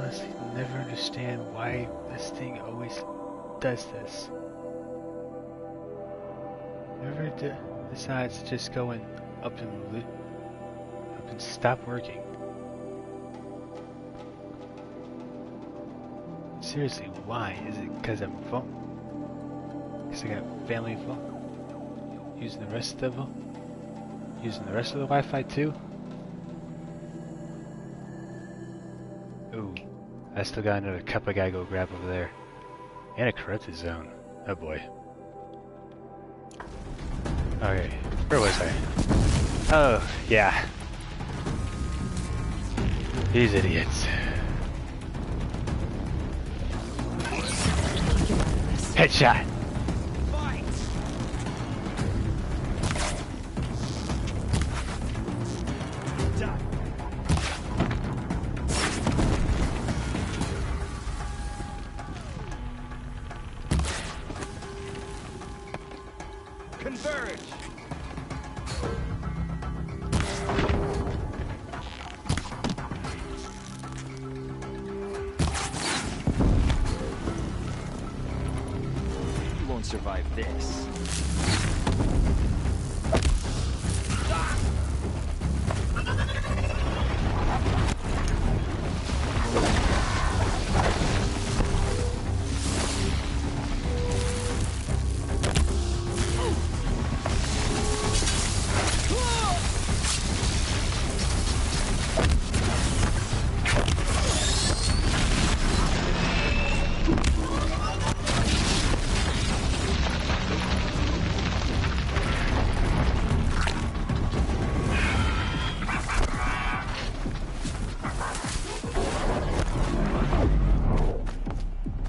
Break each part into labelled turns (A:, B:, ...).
A: honestly never understand why this thing always does this. Never decides to just go and up and stop working. Seriously, why? Is it because I'm phone? Because I got family phone? Using the rest of them? Using the rest of the Wi-Fi too? Ooh, I still got another cup I gotta go grab over there. And a corrupted zone. Oh boy. Okay, where was I? Oh, yeah. These idiots. Headshot!
B: Converge! You won't survive this.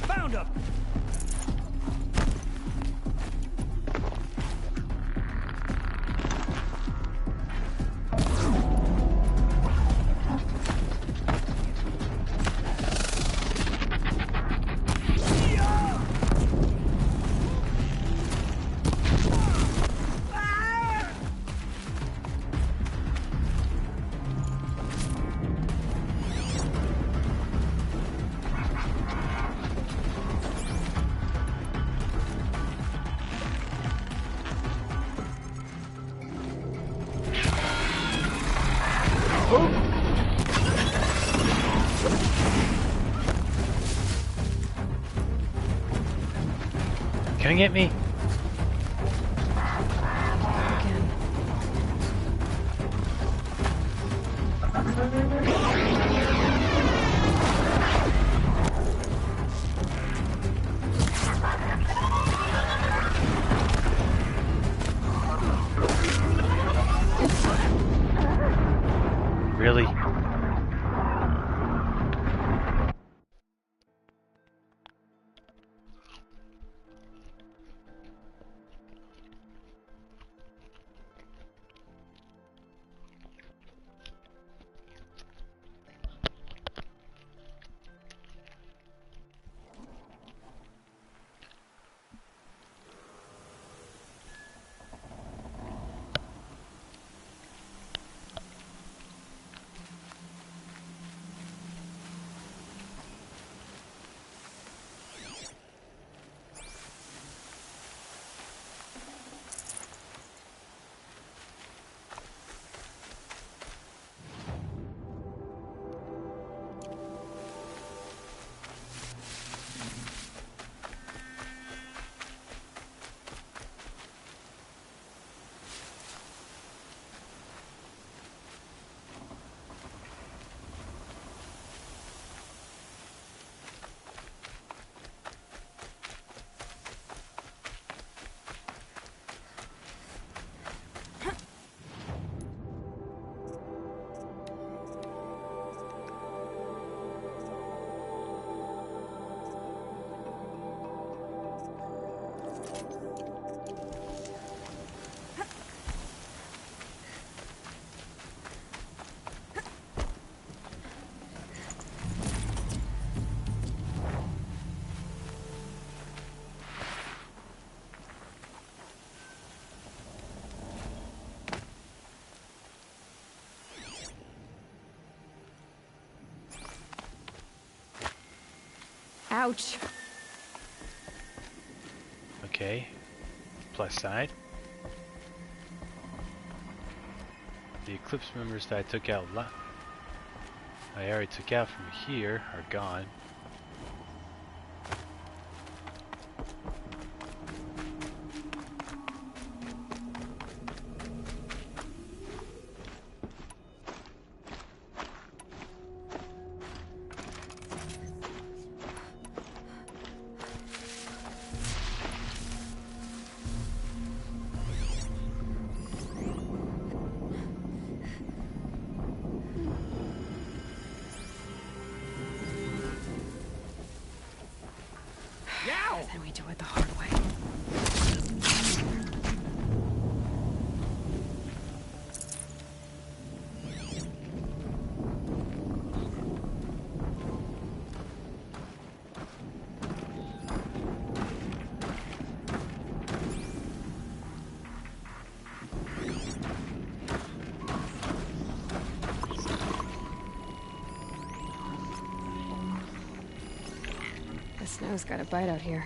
B: Found him!
A: Can you get me? Really?
C: Ouch.
A: Okay. Plus side. The Eclipse members that I took out I already took out from here are gone.
C: Then we do it the hard way. The snow's got a bite out here.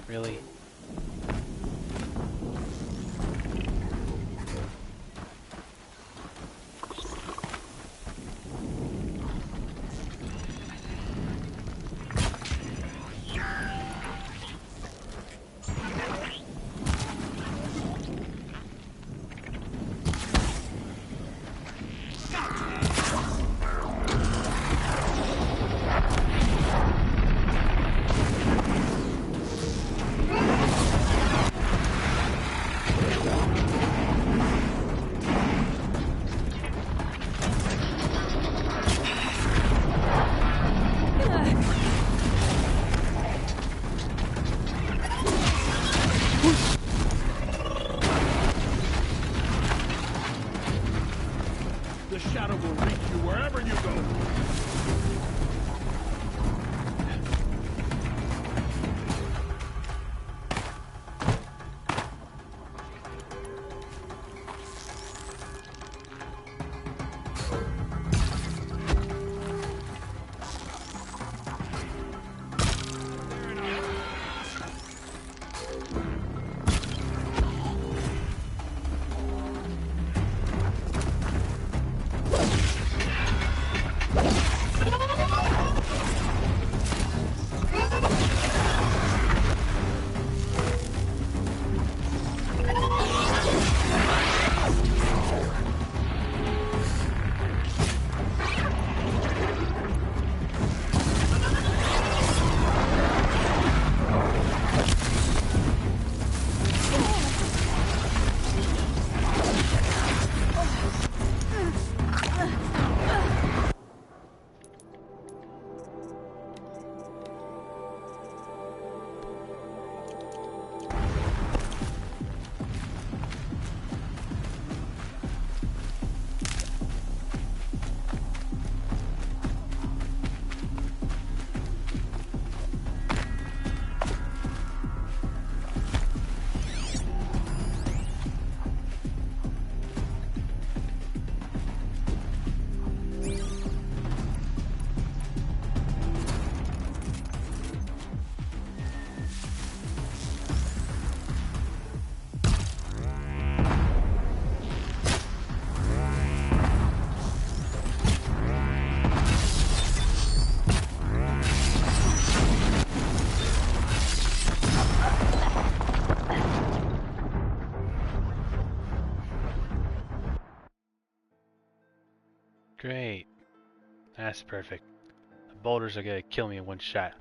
A: Really?
D: The shadow will reach you wherever you go.
A: Great. That's perfect. The boulders are gonna kill me in one shot.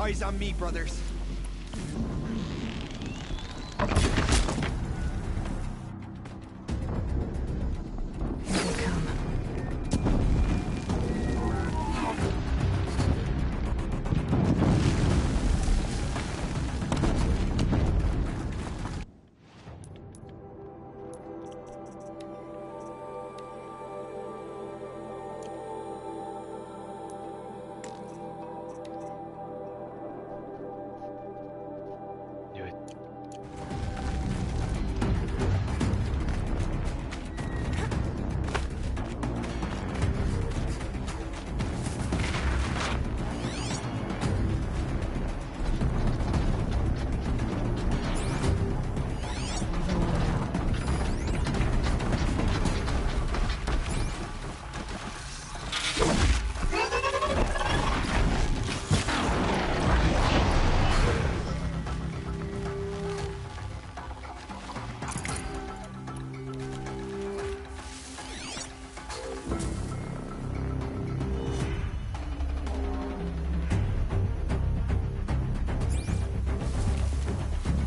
B: Eyes on me, brothers.
C: Here they come.
A: Knew it.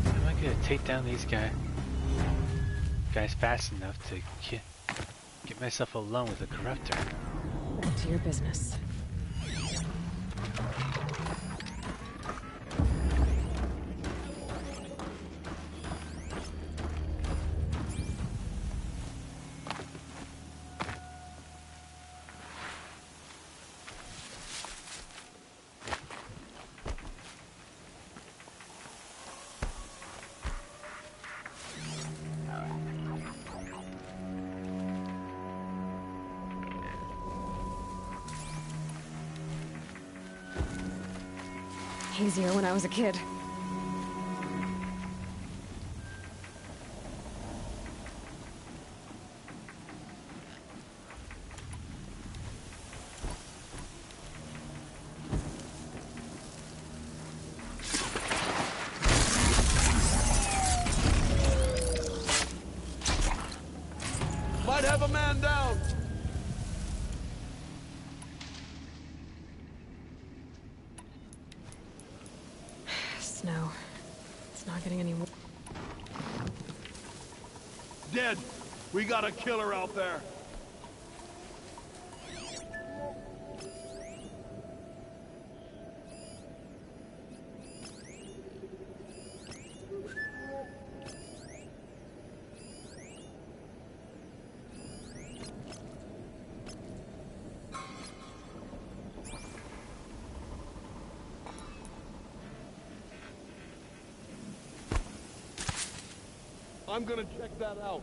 A: Am I gonna take down these guys fast enough to get myself alone with the corruptor?
C: Back to your business. Easier when I was a kid.
D: Might have a man down.
C: Snow. It's not getting any more.
D: Dead. We got a killer out there. I'm gonna check that out.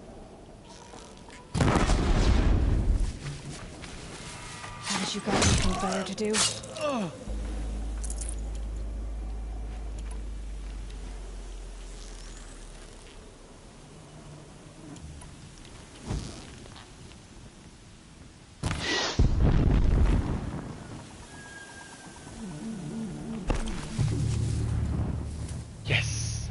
C: Haven't you got anything better to do?
A: Yes!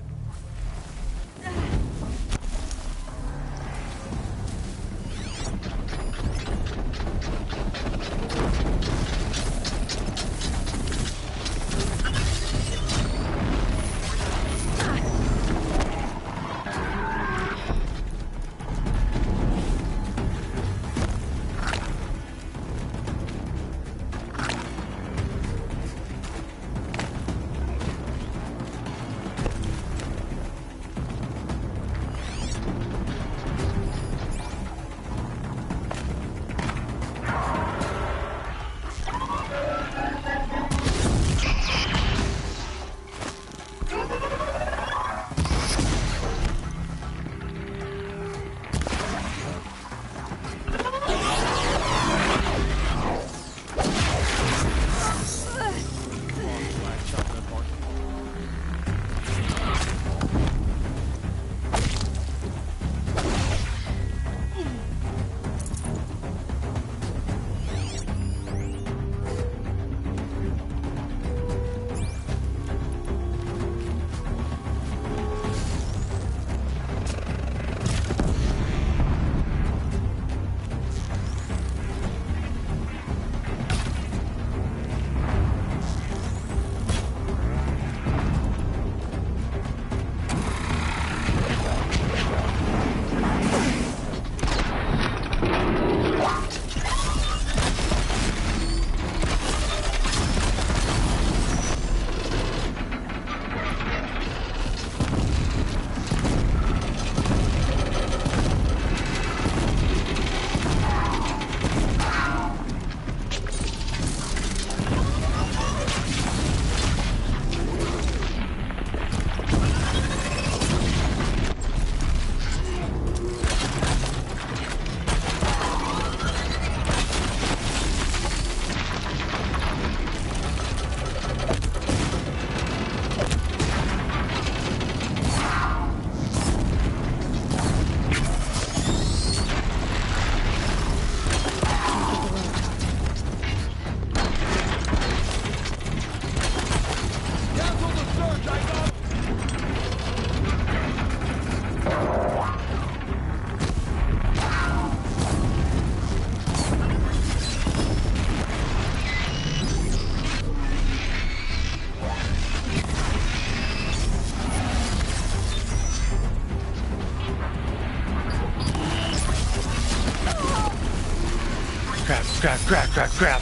A: Grab.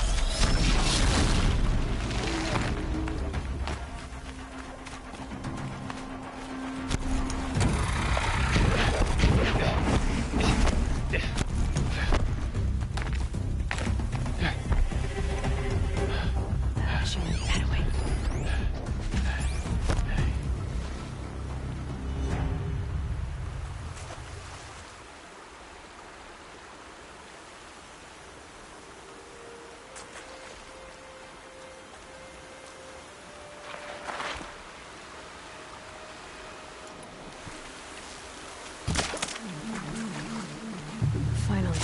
C: Should move that away. Finally.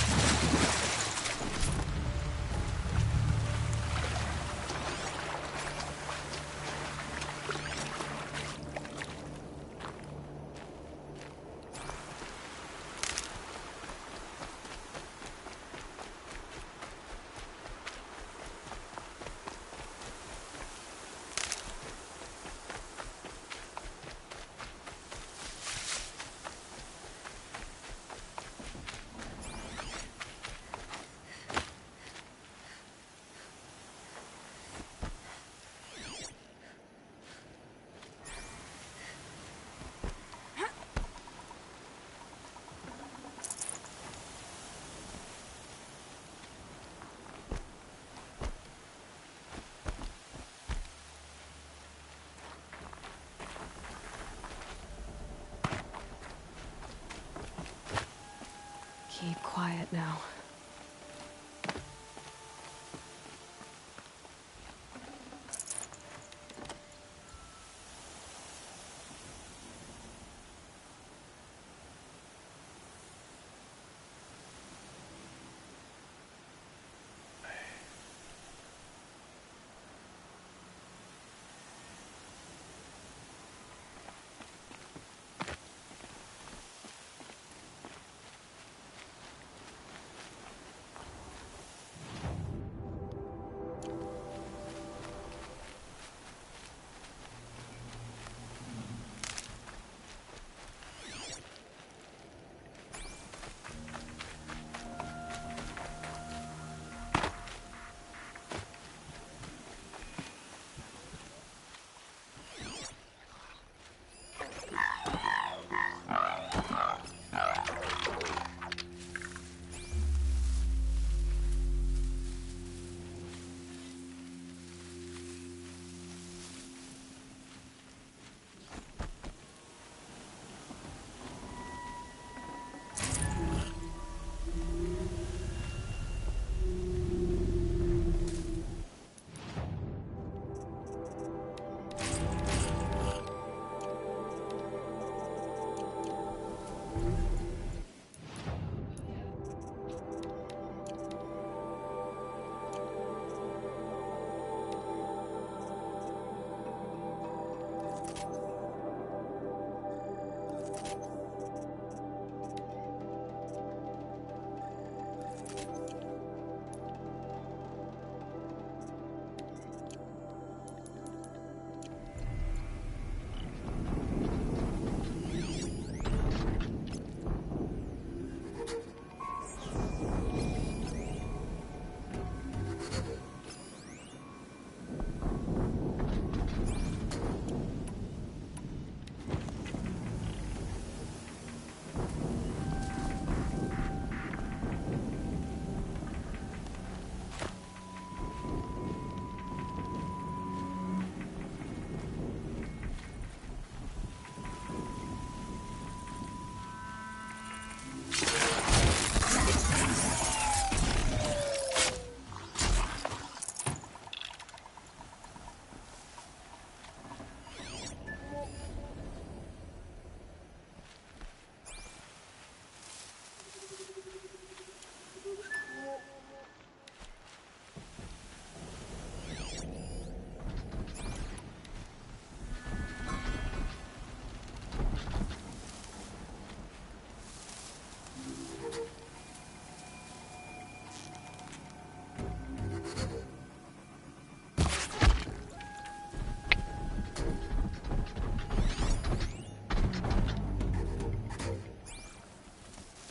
C: Keep quiet now.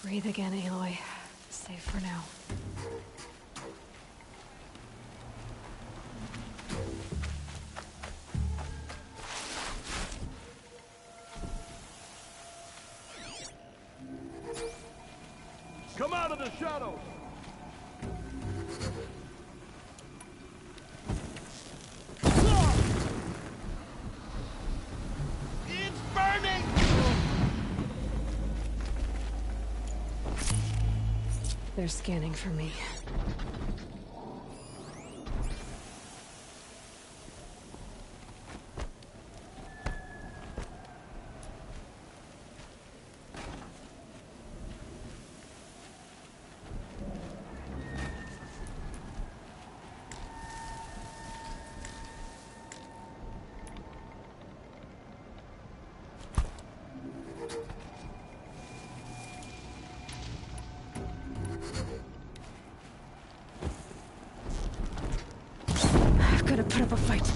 C: Breathe again, Aloy. Safe for now.
D: Come out of the shadows! It's burning!
C: They're scanning for me. I've got to put up a fight.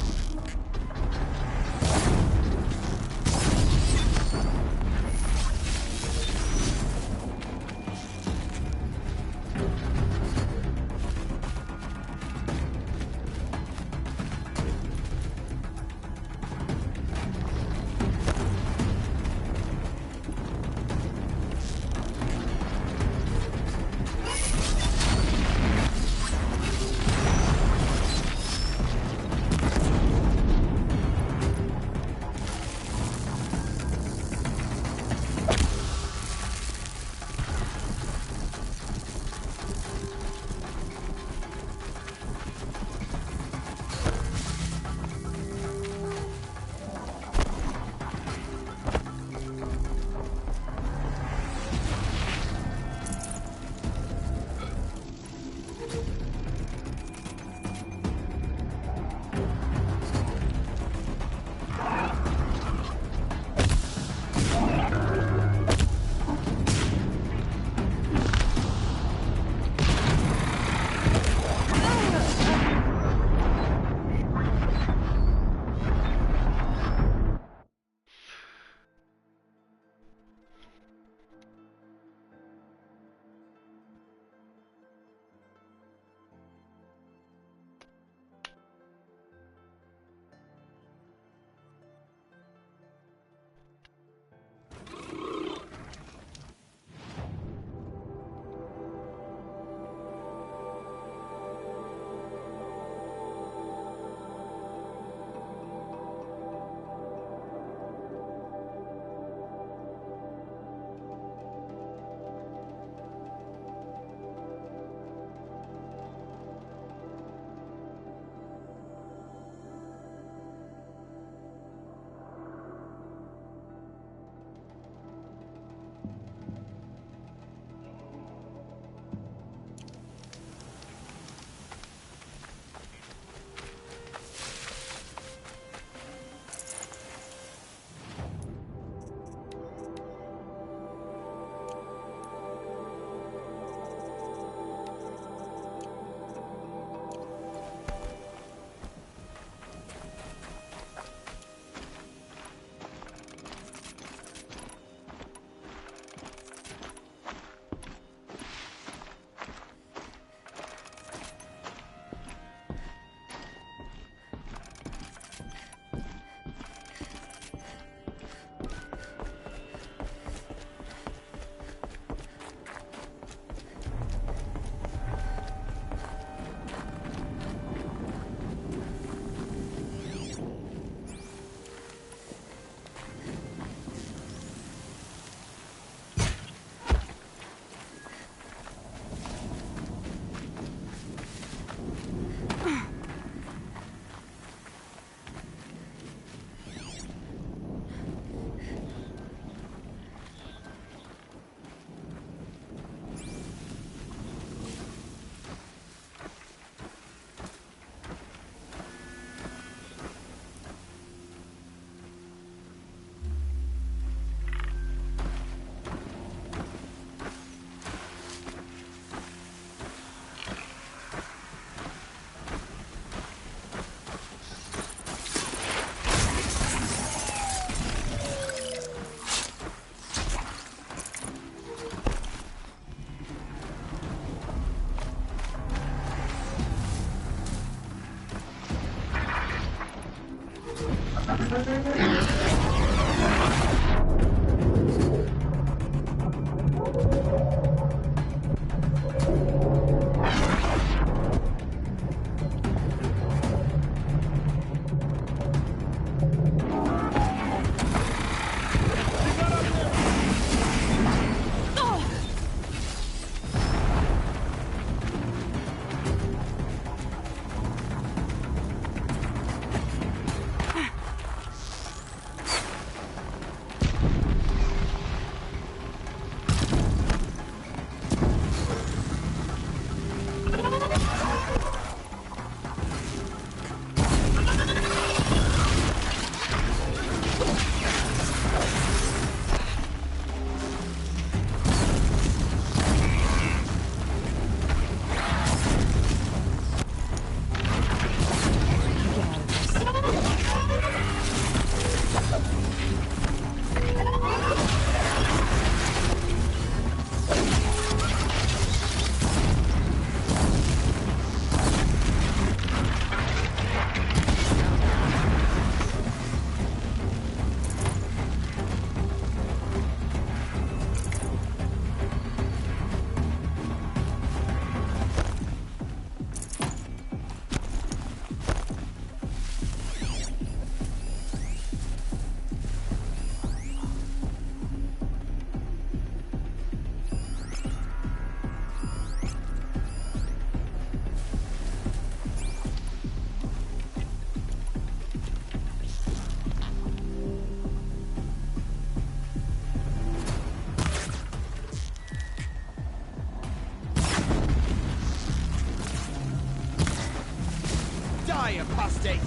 B: Die, apostate!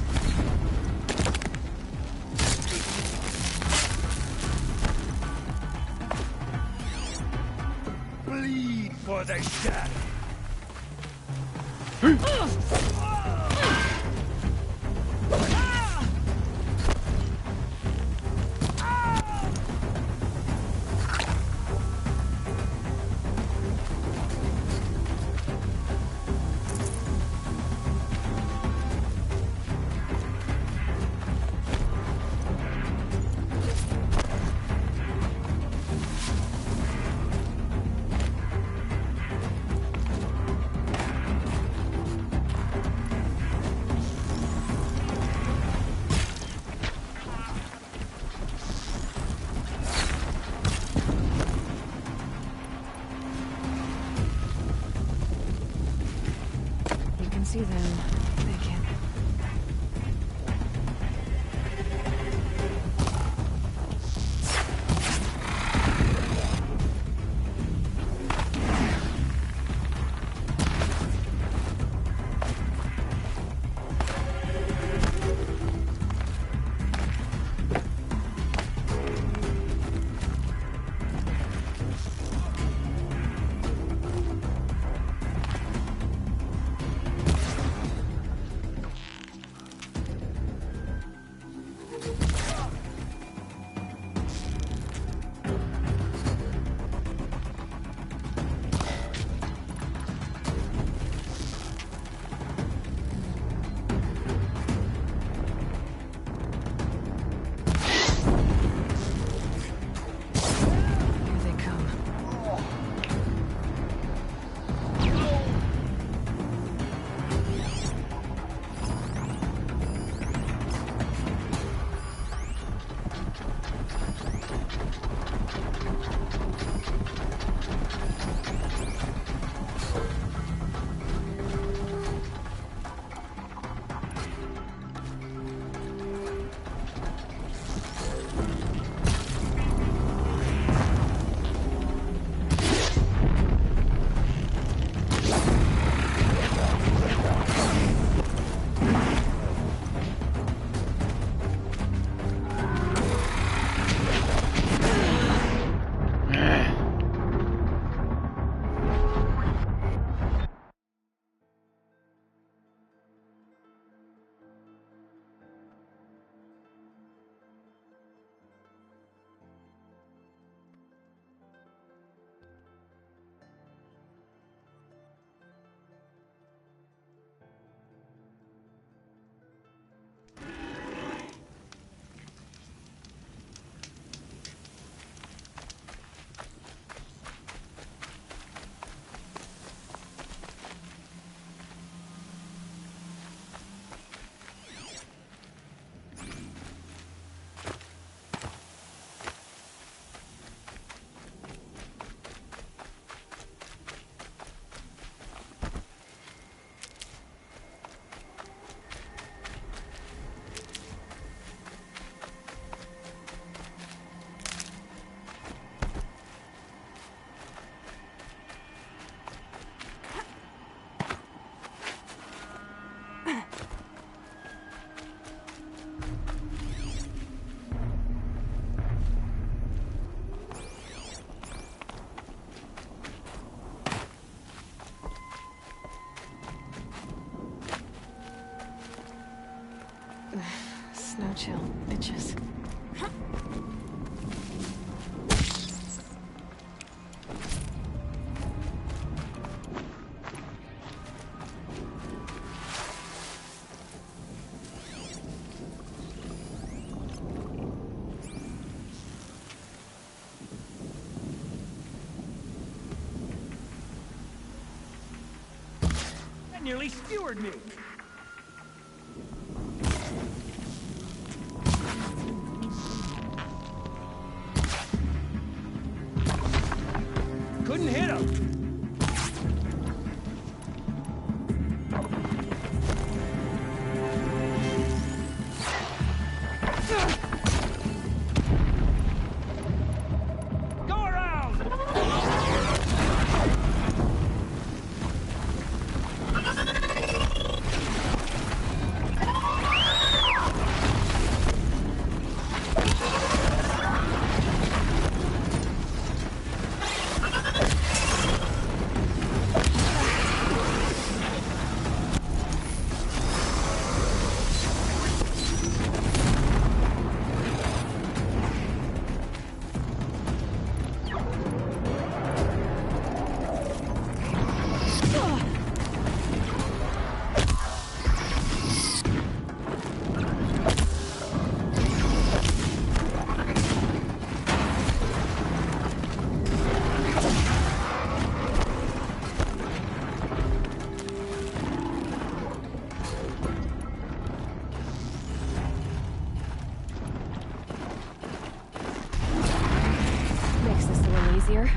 B: Bleed for the shadow!
C: See them. They can't. Snow chill, bitches.
B: That nearly skewered me! Couldn't hit him!
C: easier.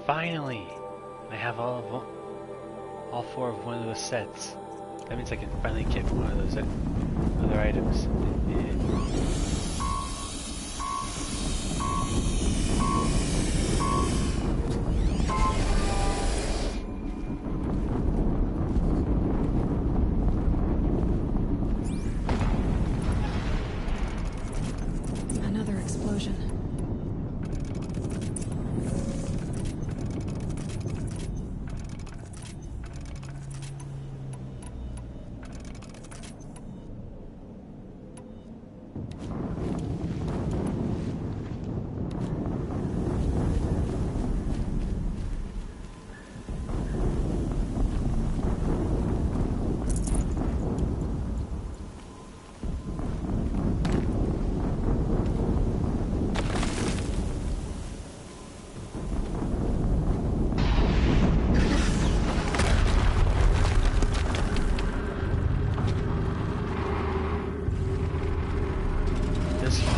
A: Finally! I have all four of one of those sets. That means I can finally get one of those other items.
C: Another explosion.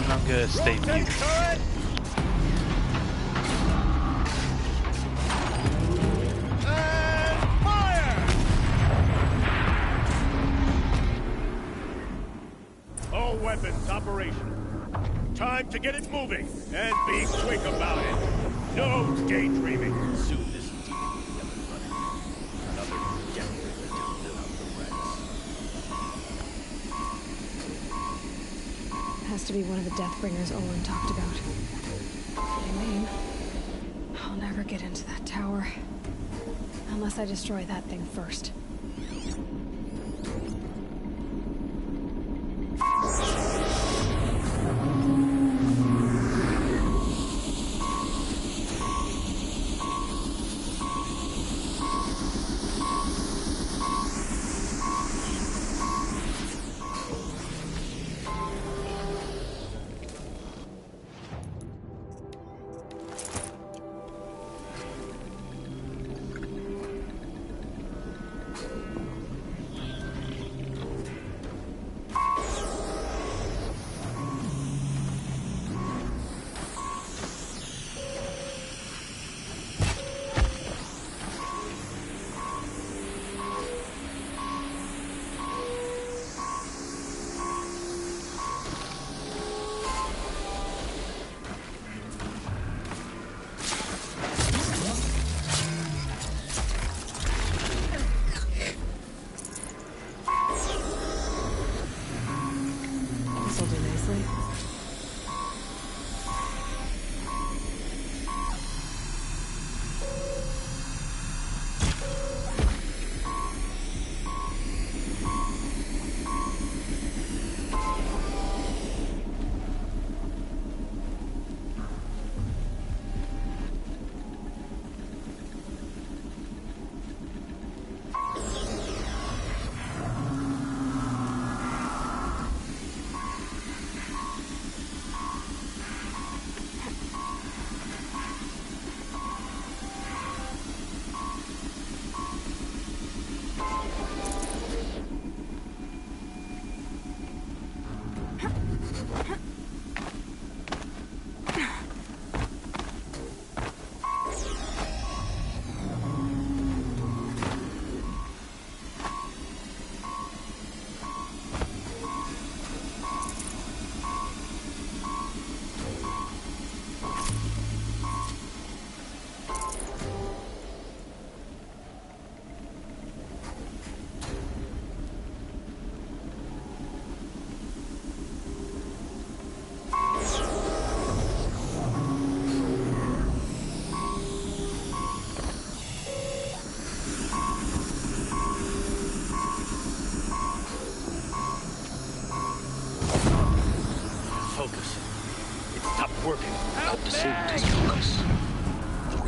A: I'm gonna stay mute.
D: All weapons operational. Time to get it moving, and be quick about it. No daydreaming. Soon this demon will be up and running. Another deathbringer to fill out the ranks.
C: Has to be one of the Deathbringers Olin talked about. Fitting name. I'll never get into that tower. Unless I destroy that thing first.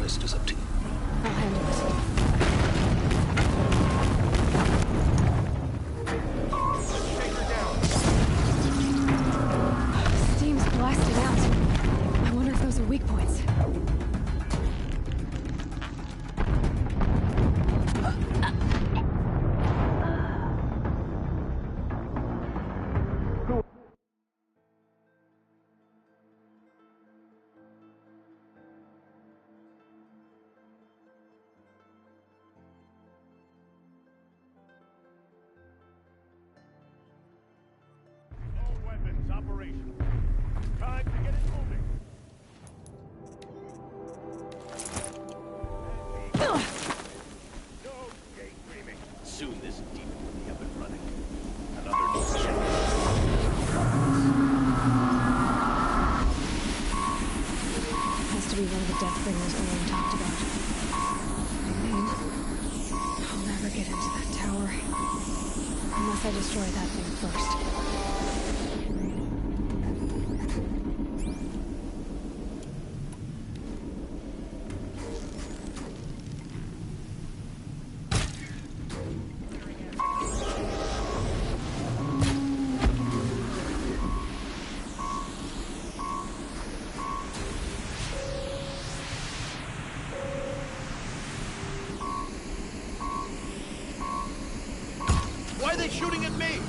E: rest is up to you.
C: I'll handle it. Steam's blasting out. I wonder if those are weak points.
D: All weapons operational. Time to get it moving. No daydreaming. Soon this demon will be up and running. Another check.
C: Has to be one of the Deathbringers Owen talked about. The name? I'll never get into that tower. Unless I destroy that thing first.
D: Why are they shooting at me?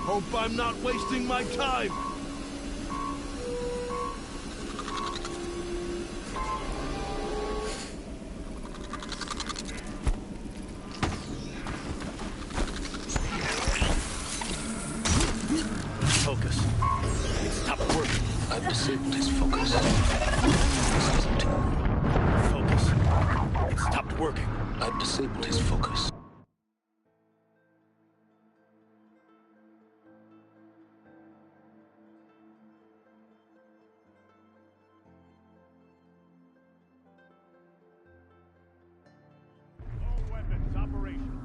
B: Hope I'm not wasting my time.
D: Focus. It stopped working.
E: I've disabled his focus. Rest is up to you.
D: Focus. It stopped working.
E: I've disabled his focus.
D: All weapons operational.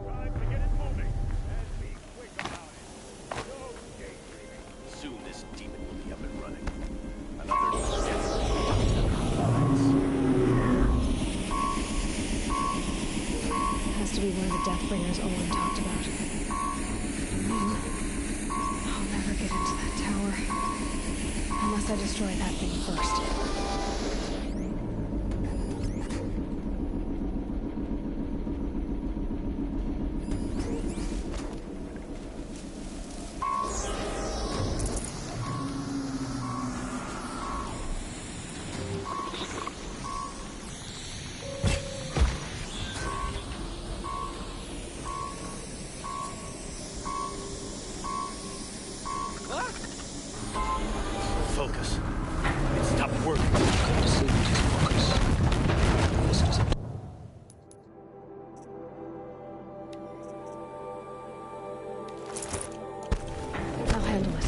D: Time to get it moving and be quick about it. No daydreaming. Soon this demon will be up and running. Another check.
C: Has to be one of the Deathbringers Owen talked about. The name? I'll never get into that tower. Unless I destroy that thing first.
D: Focus. It stopped working.
E: I've disabled his focus. Rest is up to you.
C: I'll handle it.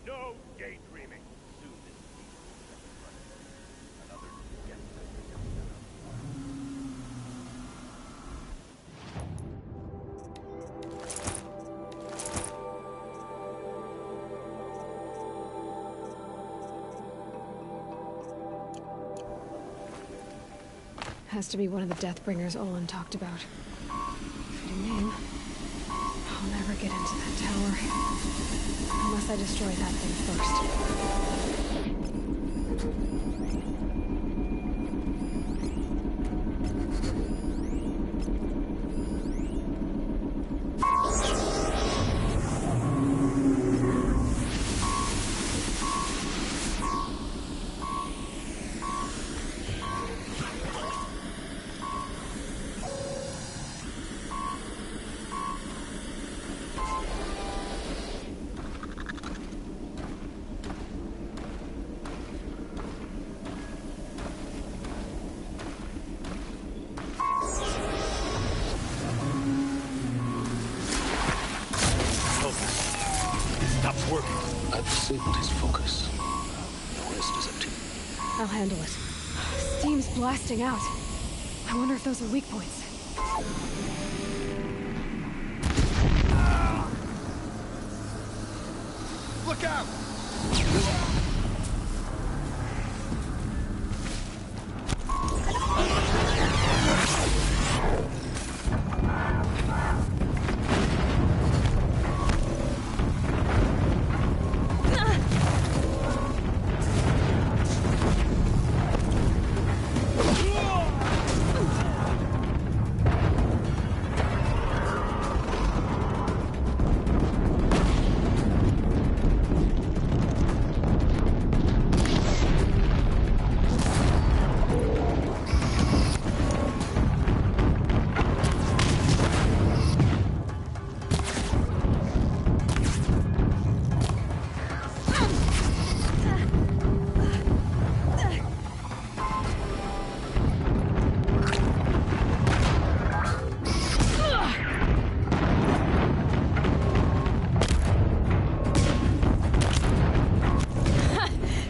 D: No daydreaming. Soon this another death
C: Has to be one of the Deathbringers Olin talked about. Fitting name. I'll never get into that tower. Unless I destroy that thing first.
D: Stop working.
E: I've disabled his focus. The rest is up to you.
C: I'll handle it. Steam's blasting out. I wonder if those are weak points.
B: Look out!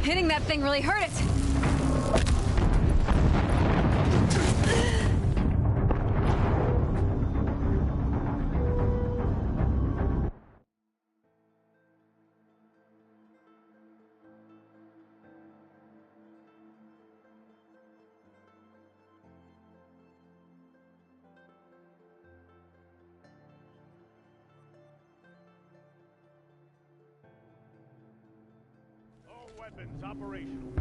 C: Hitting that thing really hurt it.
D: All weapons operational.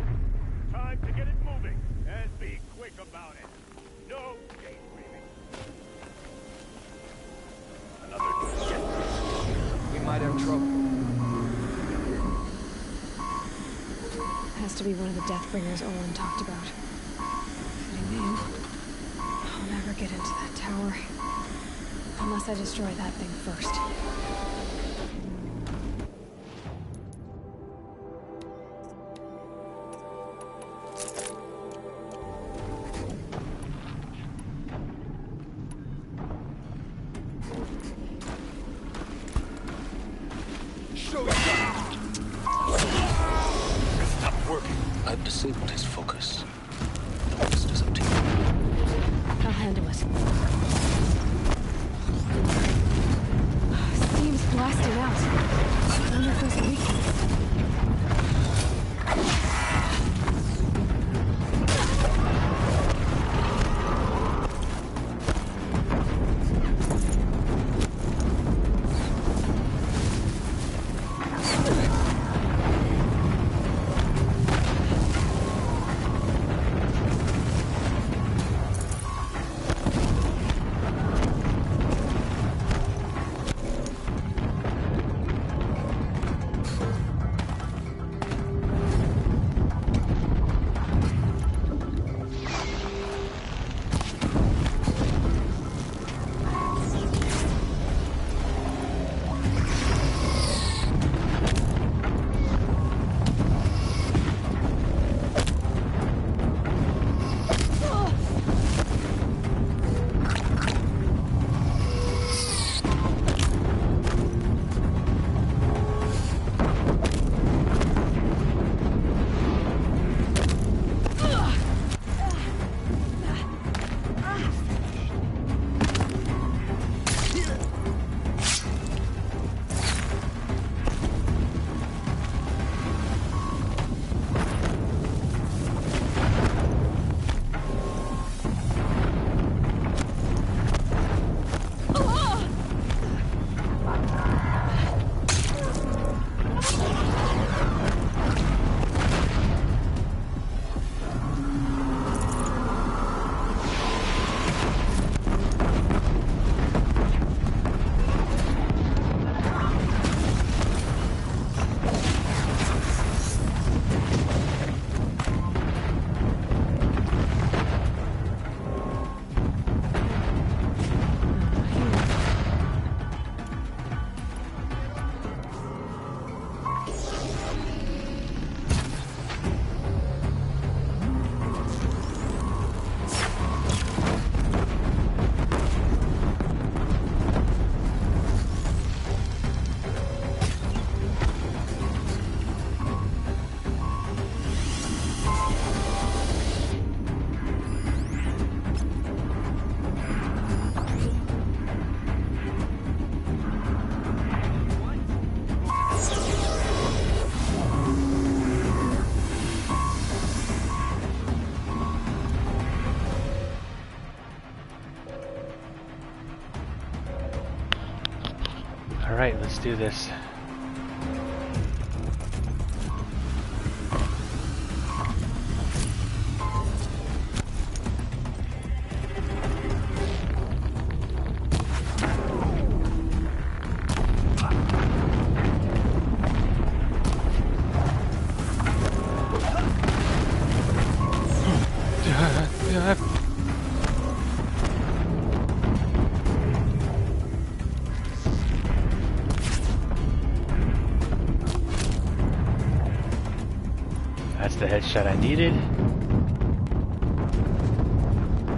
D: Time to get it moving, and be quick about it. No daydreaming. Another death.
E: We might have trouble.
C: Has to be one of the Deathbringers Olin talked about. Fitting name. I'll never get into that tower. Unless I destroy that thing first.
D: Stop working.
E: I've disabled his focus. The rest is up to you.
C: I'll handle it. Steam's blasting out. I wonder if those are weak points.
A: Alright, let's do this. That's the headshot I needed.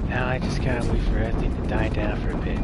A: Now I just gotta wait for everything to die down for a bit.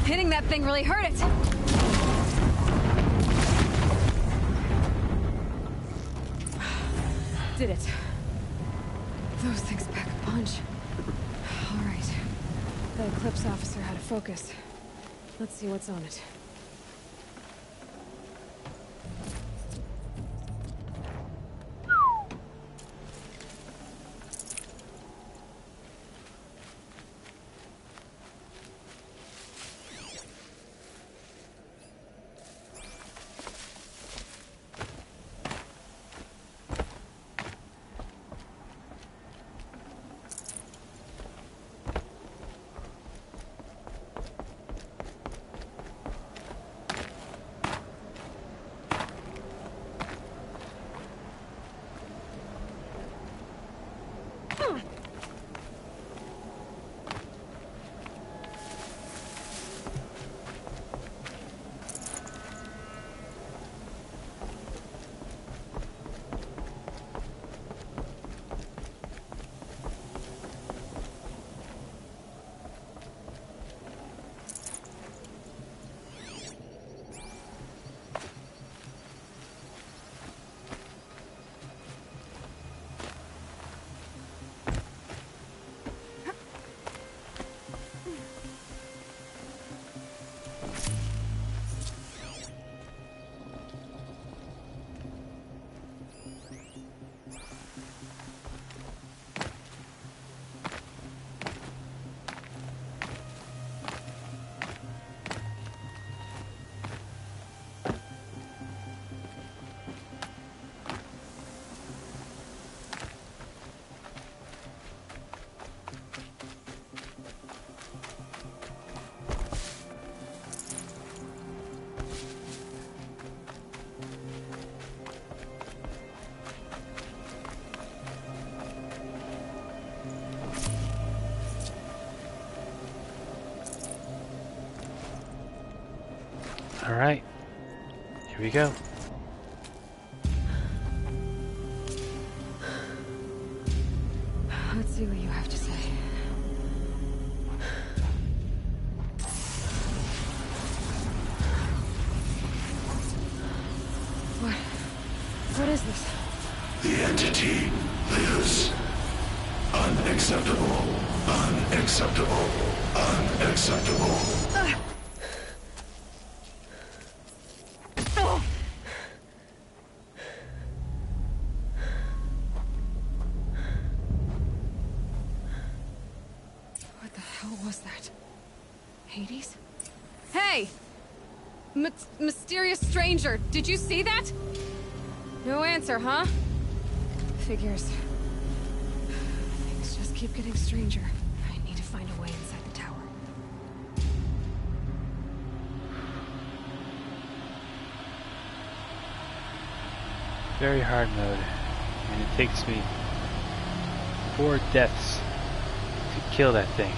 C: Hitting that thing really hurt it. Did it. Those things pack a punch. All right. The Eclipse officer had a focus. Let's see what's on it.
A: Alright, here we go.
C: Let's see what you have to say. What is this?
F: The entity lives. Unacceptable. Unacceptable. Unacceptable.
C: What the hell was that? Hades? Hey! Mysterious stranger, did you see that? No answer, huh? Figures. Things just keep getting stranger. I need to find a way inside the tower.
A: Very hard mode, and it takes me 4 deaths to kill that thing.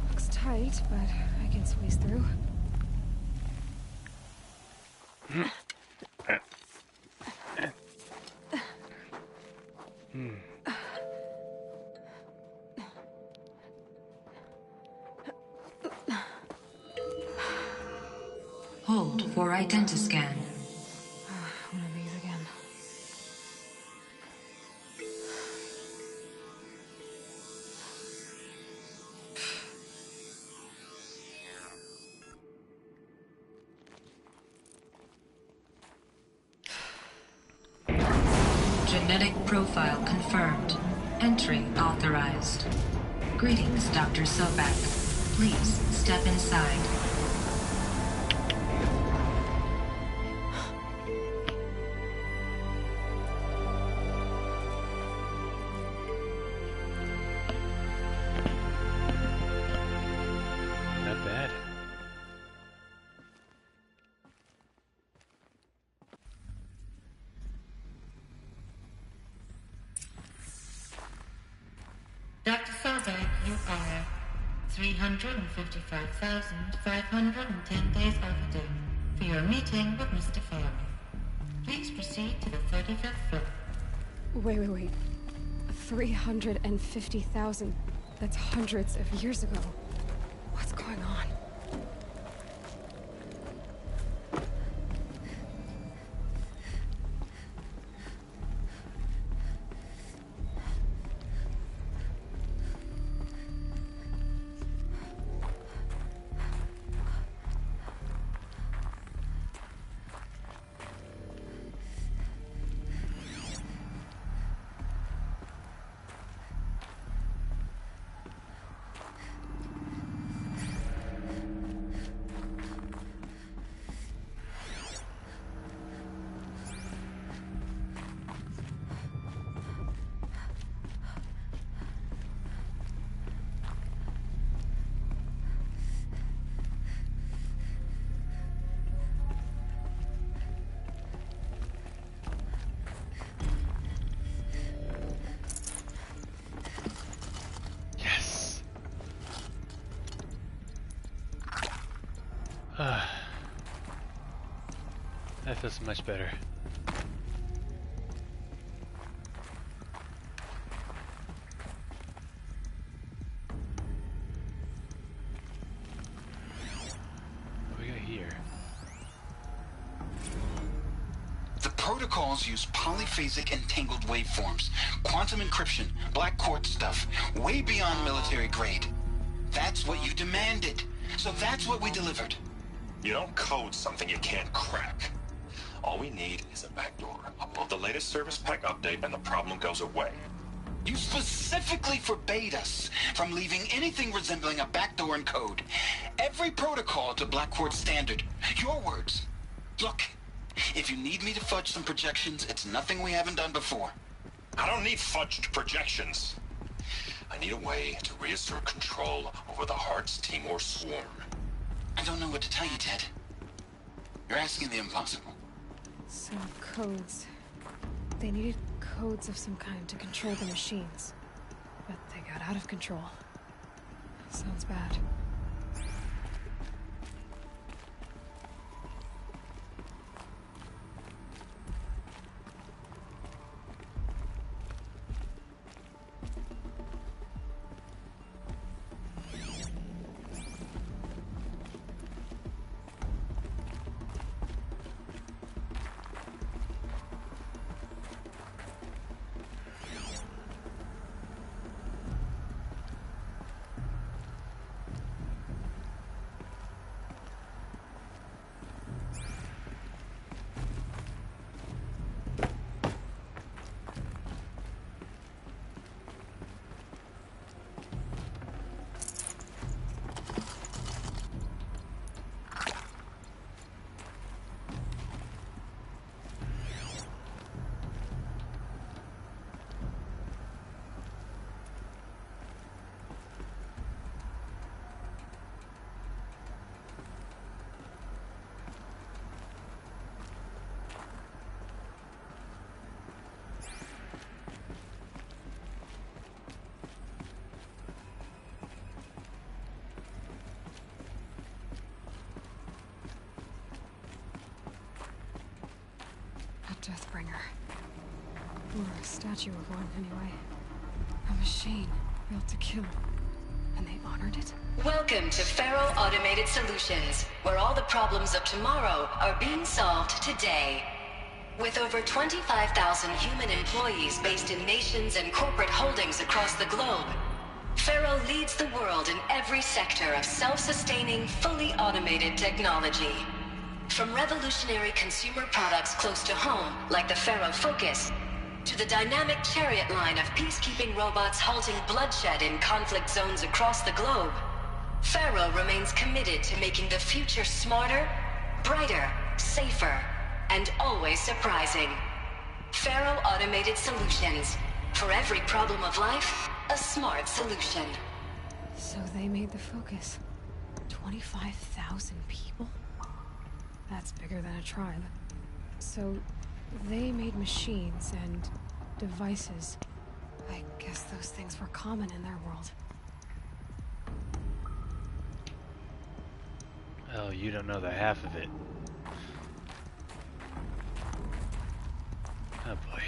C: Looks tight, but I can squeeze through.
G: Hold for identiscan.
C: One of these again.
G: Genetic profile confirmed. Entry authorized. Greetings, Dr. Sobek. Please step inside.
A: Not bad.
H: Dr. Sobek, you are 355,510 days overdue for your meeting with Mr. Faraday. Please proceed to the 35th floor.
C: Wait. 350,000. That's hundreds of years ago. What's going on?
A: Yes. That feels much better. What do we got here?
E: The protocols use polyphasic entangled waveforms, quantum encryption, black quartz stuff, way beyond military grade. That's what you demanded, so that's what we delivered.
I: You don't code something you can't crack. All we need is a backdoor. Upload the latest service pack update and the problem goes away.
E: You specifically forbade us from leaving anything resembling a backdoor in code. Every protocol to Black Quartz standard. Your words. Look, if you need me to fudge some projections, it's nothing we haven't done before.
I: I don't need fudged projections. I need a way to reassert control over the Hearts Timor swarm.
E: I don't know what to tell you, Ted. You're asking the impossible.
C: So, codes. They needed codes of some kind to control the machines. But they got out of control. Sounds bad. Deathbringer. Or a statue of one, anyway. A machine built to kill. And they honored it?
G: Welcome to Faro Automated Solutions, where all the problems of tomorrow are being solved today. With over 25,000 human employees based in nations and corporate holdings across the globe, Faro leads the world in every sector of self-sustaining, fully automated technology. From revolutionary consumer products close to home, like the Faro Focus, to the dynamic Chariot line of peacekeeping robots halting bloodshed in conflict zones across the globe, Faro remains committed to making the future smarter, brighter, safer, and always surprising. Faro Automated Solutions. For every problem of life, a smart solution.
C: So they made the Focus. 25,000 people? That's bigger than a tribe. So they made machines and devices. I guess those things were common in their world.
A: Oh, you don't know the half of it. Oh boy.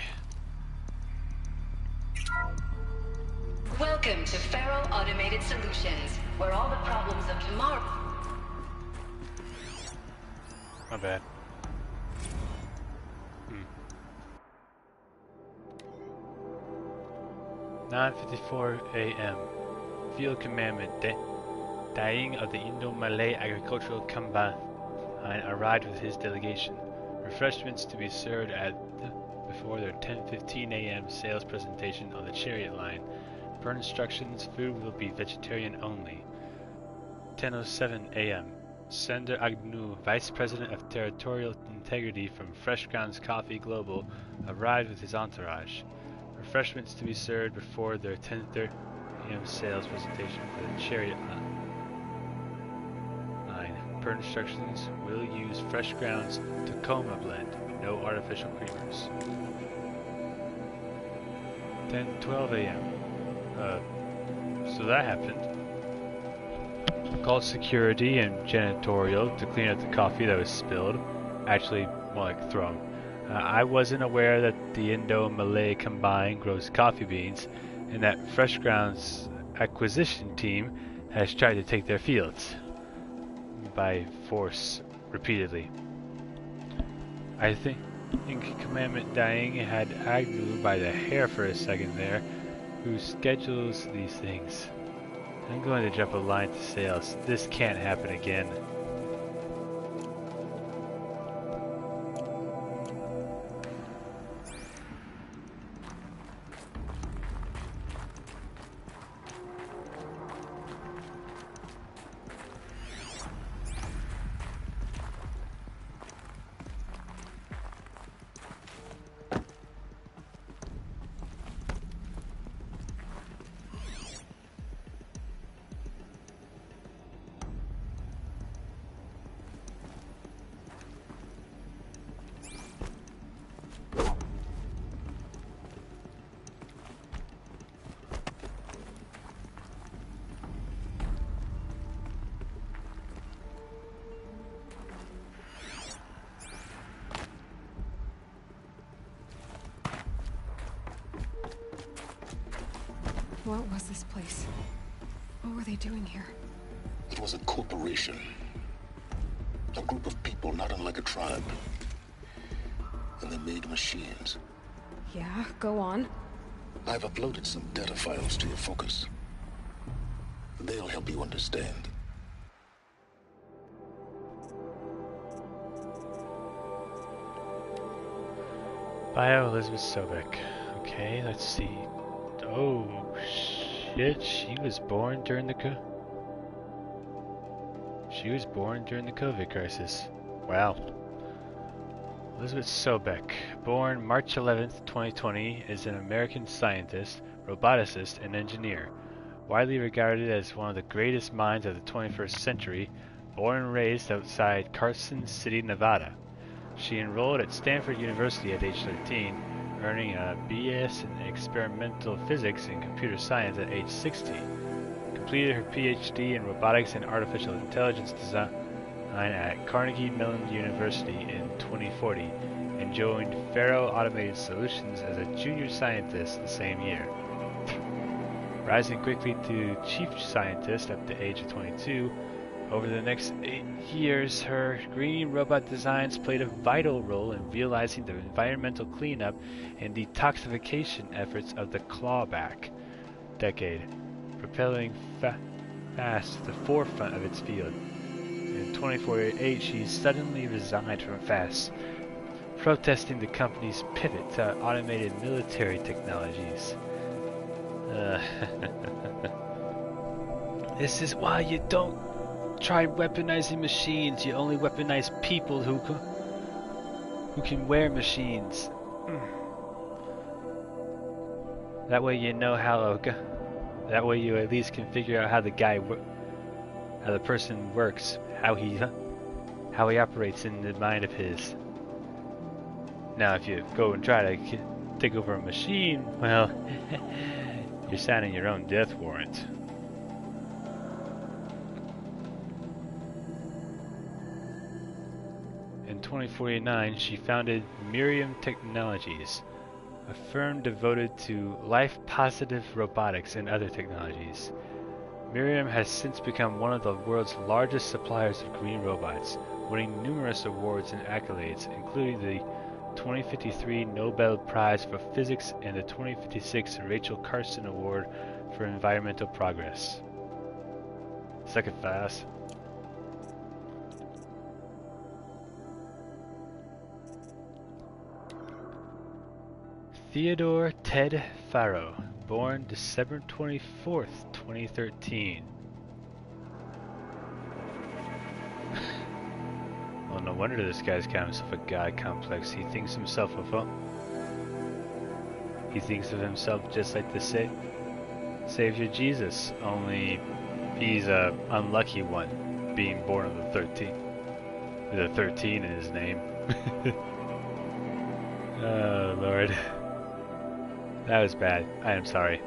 G: Welcome to Faro Automated Solutions, where all the problems of tomorrow...
A: My bad. 9:54 a.m. Field Commandment Daing of the Indo-Malay Agricultural Combine arrived with his delegation. Refreshments to be served before their 10:15 a.m. sales presentation on the Chariot line. Per instructions, food will be vegetarian only. 10:07 a.m. Sender Agnew, Vice President of Territorial Integrity from Fresh Grounds Coffee Global, arrived with his entourage. Refreshments to be served before their 10:30 a.m. sales presentation for the Chariot line. Per instructions, will use Fresh Grounds Tacoma blend, no artificial creamers. 10:12 a.m. So that happened. Called security and janitorial to clean up the coffee that was spilled. Actually, more like thrown. I wasn't aware that the Indo-Malay Combine grows coffee beans, and that Fresh Grounds acquisition team has tried to take their fields by force repeatedly. I think Commandment Daing had Agnew by the hair for a second there, who schedules these things. I'm going to jump a line to sales. This can't happen again.
C: What was this place? What were they doing here?
F: It was a corporation. A group of people not unlike a tribe. And they made machines.
C: Yeah, go on.
F: I've uploaded some data files to your Focus. They'll help you understand.
A: Bio Elizabeth Sobek. Okay, let's see. Oh shit, she was born during the COVID crisis. Wow. Elizabeth Sobek, born March 11th, 2020, is an American scientist, roboticist, and engineer. Widely regarded as one of the greatest minds of the 21st century, born and raised outside Carson City, Nevada. She enrolled at Stanford University at age 13, earning a BS in experimental physics and computer science at age 60. Completed her PhD in robotics and artificial intelligence at Carnegie Mellon University in 2040 and joined Faro Automated Solutions as a junior scientist the same year. Rising quickly to chief scientist at the age of 22, over the next 8 years, her green robot designs played a vital role in realizing the environmental cleanup and detoxification efforts of the clawback decade, propelling FAST to the forefront of its field. In 2048, she suddenly resigned from FAST, protesting the company's pivot to automated military technologies. This is why you don't try weaponizing machines. You only weaponize people who can wear machines. That way you know how. That way you at least can figure out how the person works, how he operates in the mind of his. Now, if you go and try to take over a machine, well, you're signing your own death warrant. In 2049, she founded Miriam Technologies, a firm devoted to life-positive robotics and other technologies. Miriam has since become one of the world's largest suppliers of green robots, winning numerous awards and accolades, including the 2053 Nobel Prize for Physics and the 2056 Rachel Carson Award for Environmental Progress. Suck it, fast. Theodore Ted Faro, born December 24th, 2013. Well, no wonder this guy's got himself a god complex. He thinks of himself just like the Savior Jesus, only he's a unlucky one, being born on the 13th. With a 13 in his name. Oh, Lord. That was bad. I am sorry.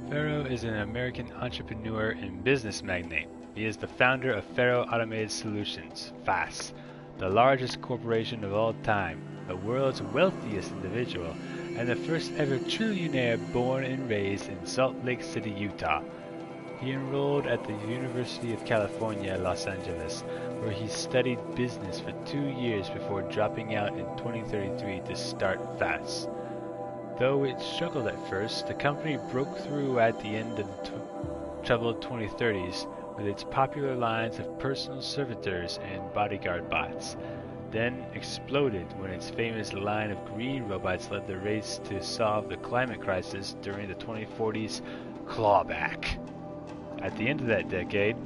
A: Faro is an American entrepreneur and business magnate. He is the founder of Faro Automated Solutions, FAST, the largest corporation of all time, the world's wealthiest individual, and the first ever trillionaire born and raised in Salt Lake City, Utah. He enrolled at the University of California, Los Angeles, where he studied business for 2 years before dropping out in 2033 to start FAST. Though it struggled at first, the company broke through at the end of the troubled 2030s with its popular lines of personal servitors and bodyguard bots, then exploded when its famous line of green robots led the race to solve the climate crisis during the 2040s clawback. At the end of that decade,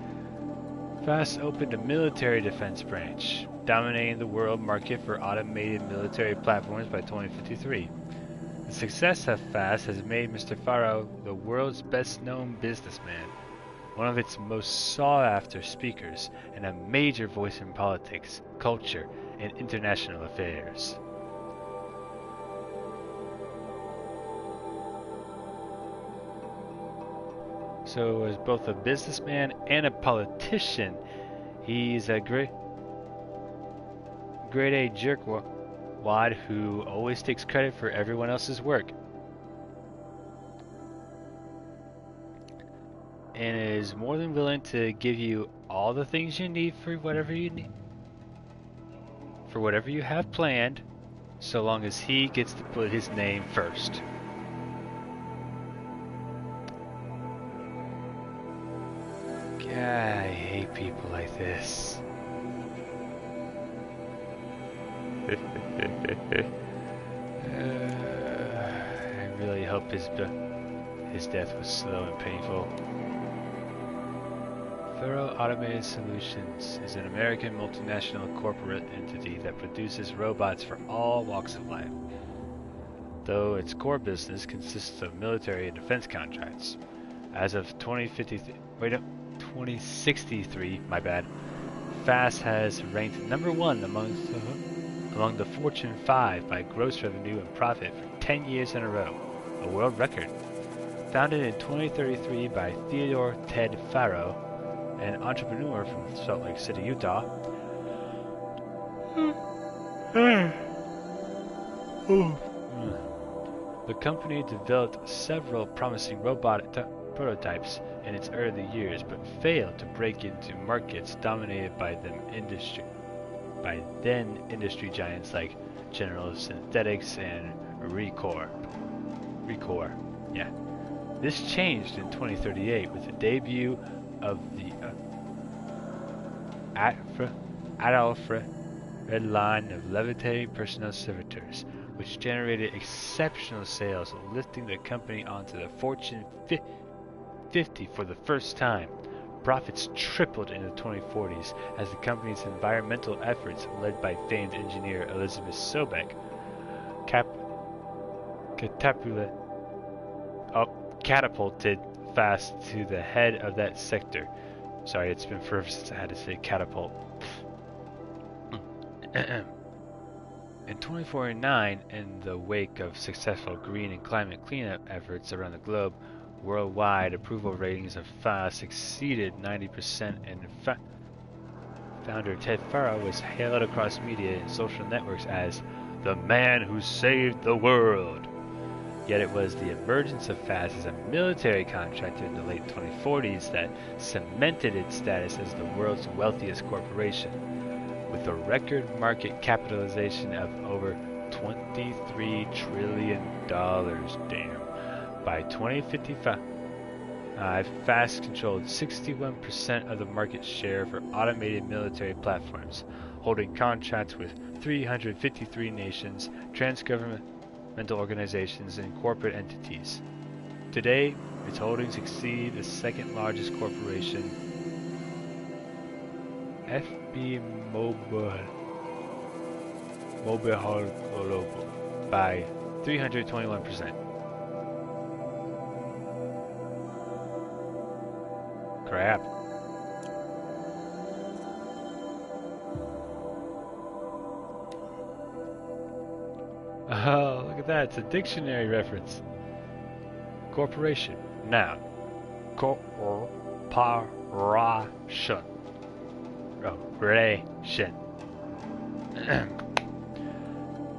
A: FAST opened a military defense branch, dominating the world market for automated military platforms by 2053. The success of FAST has made Mr. Faro the world's best-known businessman, one of its most sought-after speakers, and a major voice in politics, culture, and international affairs. So, as both a businessman and a politician, he's a grade A jerkwad who always takes credit for everyone else's work, and is more than willing to give you all the things you need for whatever you have planned, so long as he gets to put his name first. I hate people like this. I really hope his death was slow and painful. Faro Automated Solutions is an American multinational corporate entity that produces robots for all walks of life, though its core business consists of military and defense contracts. As of 2063, my bad, FAST has ranked number 1 among the Fortune 5 by gross revenue and profit for 10 years in a row, a world record. Founded in 2033 by Theodore Ted Faro, an entrepreneur from Salt Lake City, Utah. The company developed several promising robot prototypes in its early years, but failed to break into markets dominated by then industry giants like General Synthetics and Recor. Yeah. This changed in 2038 with the debut of the Adalfred Red line of levitating personnel servitors, which generated exceptional sales, lifting the company onto the Fortune 50 for the first time. Profits tripled in the 2040s as the company's environmental efforts, led by famed engineer Elizabeth Sobek, catapulted fast to the head of that sector. Sorry, it's been forever since I had to say catapult. In 2049, in the wake of successful green and climate cleanup efforts around the globe, worldwide approval ratings of FAST exceeded 90%, and founder Ted Faro was hailed across media and social networks as the man who saved the world. Yet it was the emergence of FAST as a military contractor in the late 2040s that cemented its status as the world's wealthiest corporation, with a record market capitalization of over $23 trillion. Damn. By 2055, FAST controlled 61% of the market share for automated military platforms, holding contracts with 353 nations, transgovernmental organizations, and corporate entities. Today, its holdings exceed the second largest corporation, FB Mobile Global, by 321%. Crap. Oh, look at that. It's a dictionary reference. Corporation. Noun. Corporation. Corporation.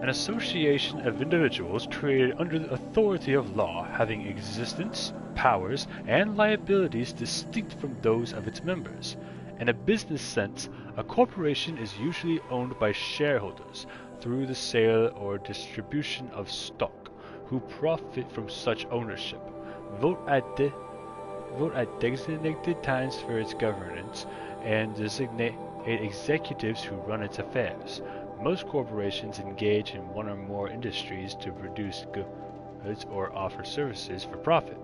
A: An association of individuals created under the authority of law, having existence, powers, and liabilities distinct from those of its members. In a business sense, a corporation is usually owned by shareholders through the sale or distribution of stock, who profit from such ownership, vote at designated times for its governance, and designate executives who run its affairs. Most corporations engage in one or more industries to produce goods or offer services for profit,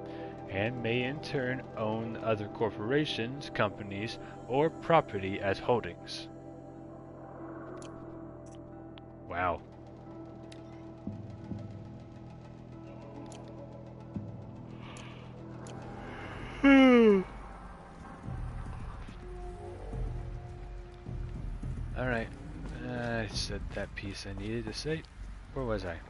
A: and may in turn own other corporations, companies, or property as holdings. Wow. Alright, I said that piece I needed to say. Where was I?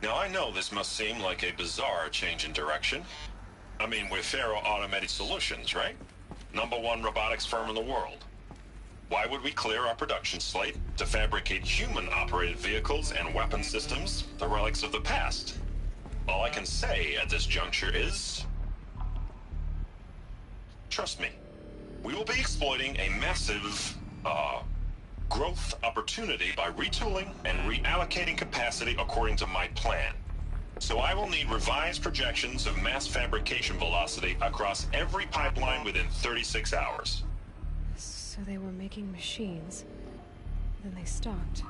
I: Now, I know this must seem like a bizarre change in direction. I mean, we're Faro Automated Solutions, right? #1 robotics firm in the world. Why would we clear our production slate to fabricate human-operated vehicles and weapon systems, the relics of the past? All I can say at this juncture is... trust me, we will be exploiting a massive, growth opportunity by retooling and reallocating capacity according to my plan. So I will need revised projections of mass fabrication velocity across every pipeline within 36 hours.
C: So they were making machines, then they stopped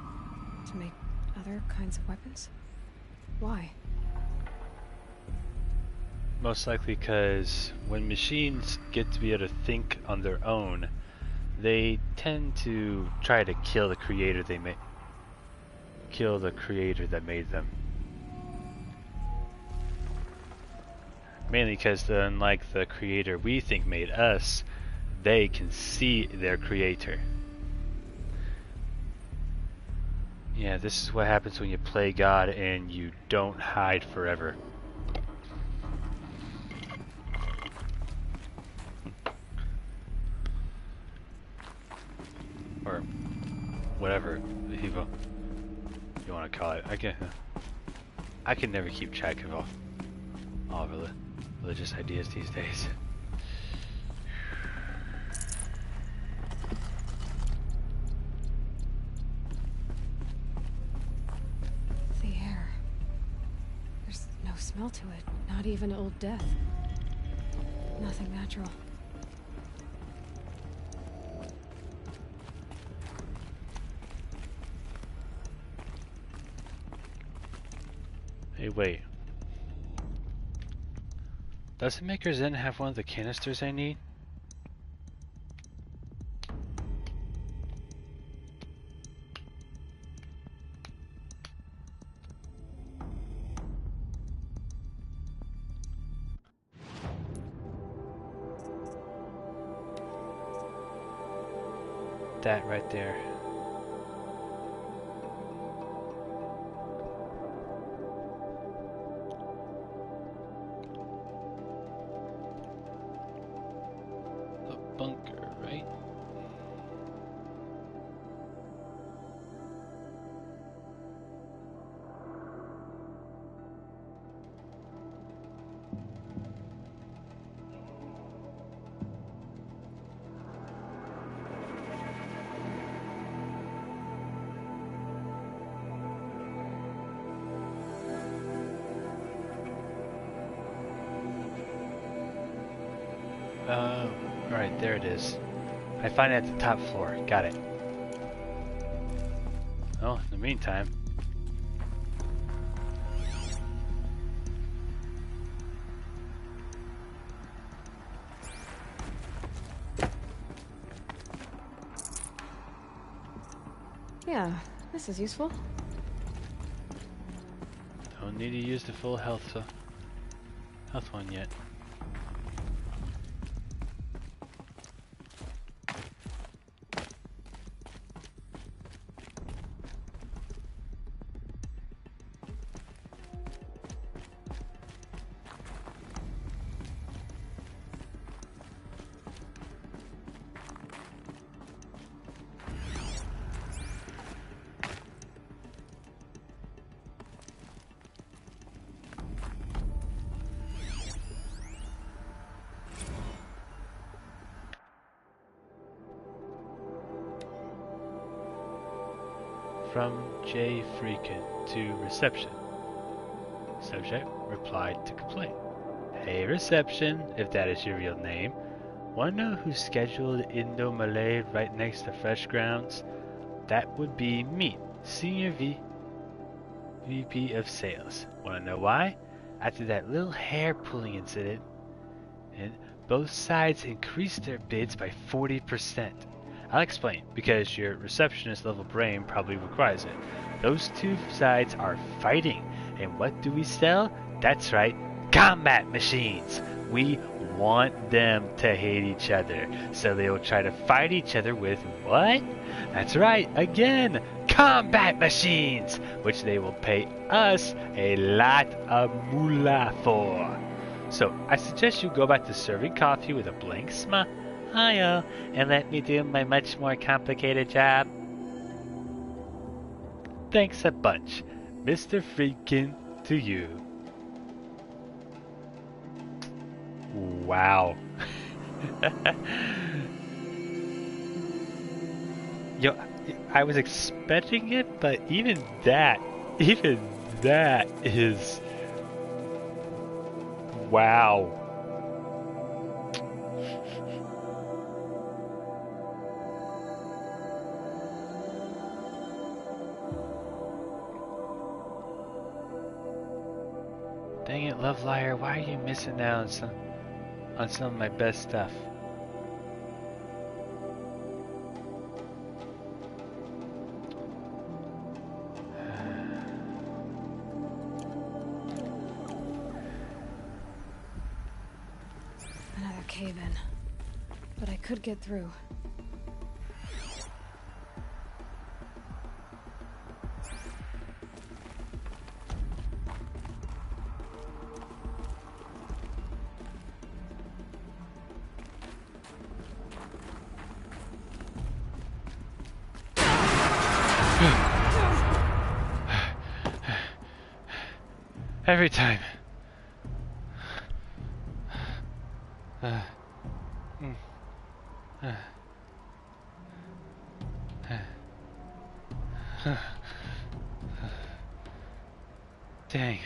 C: to make other kinds of weapons? Why?
A: Most likely because when machines get to be able to think on their own, they tend to try to kill the creator that made them. Mainly because unlike the creator we think made us, they can see their creator. Yeah, this is what happens when you play God and you don't hide forever. Or whatever you want to call it. I can never keep track of all religious ideas these days.
C: The air. There's no smell to it. Not even old death. Nothing natural.
A: Hey, wait. Doesn't Maker's Inn have one of the canisters I need? That right there. Bunker, right? Alright, there it is. I find it at the top floor. Got it. Well, in the meantime...
C: Yeah, this is useful.
A: Don't need to use the full health one yet. From J. Freakin to reception. Subject replied to complaint. Hey reception, if that is your real name. Wanna know who's scheduled Indo-Malay right next to Fresh Grounds? That would be me, Senior VP of Sales. Wanna know why? After that little hair pulling incident, and both sides increased their bids by 40%. I'll explain, because your receptionist level brain probably requires it. Those two sides are fighting, and what do we sell? That's right, combat machines. We want them to hate each other, so they will try to fight each other with what? That's right, again, combat machines, which they will pay us a lot of moolah for. So, I suggest you go back to serving coffee with a blank smile. And let me do my much more complicated job. Thanks a bunch, Mr. Freakin, to you. Wow. Yo, I was expecting it, but even that is... Wow. Dang it, Love Liar, why are you missing out on some of my best stuff?
C: Another cave-in. But I could get through.
A: Every time. Dang.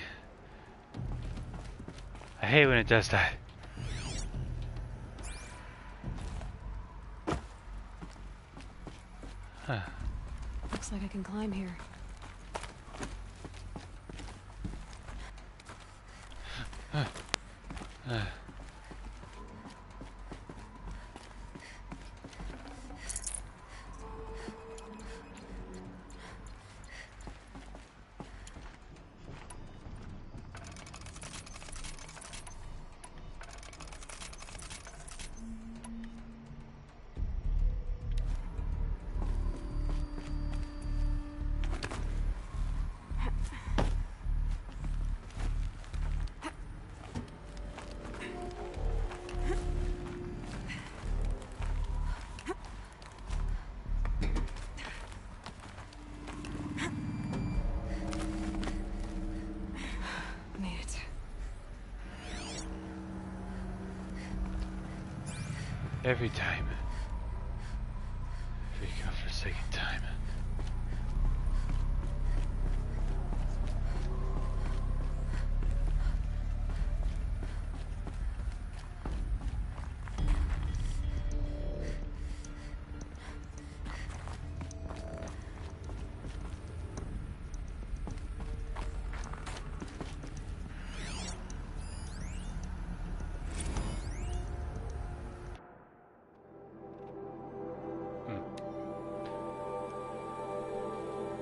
A: I hate when it does that.
C: Looks like I can climb here.
A: Every time. Every godforsaken time.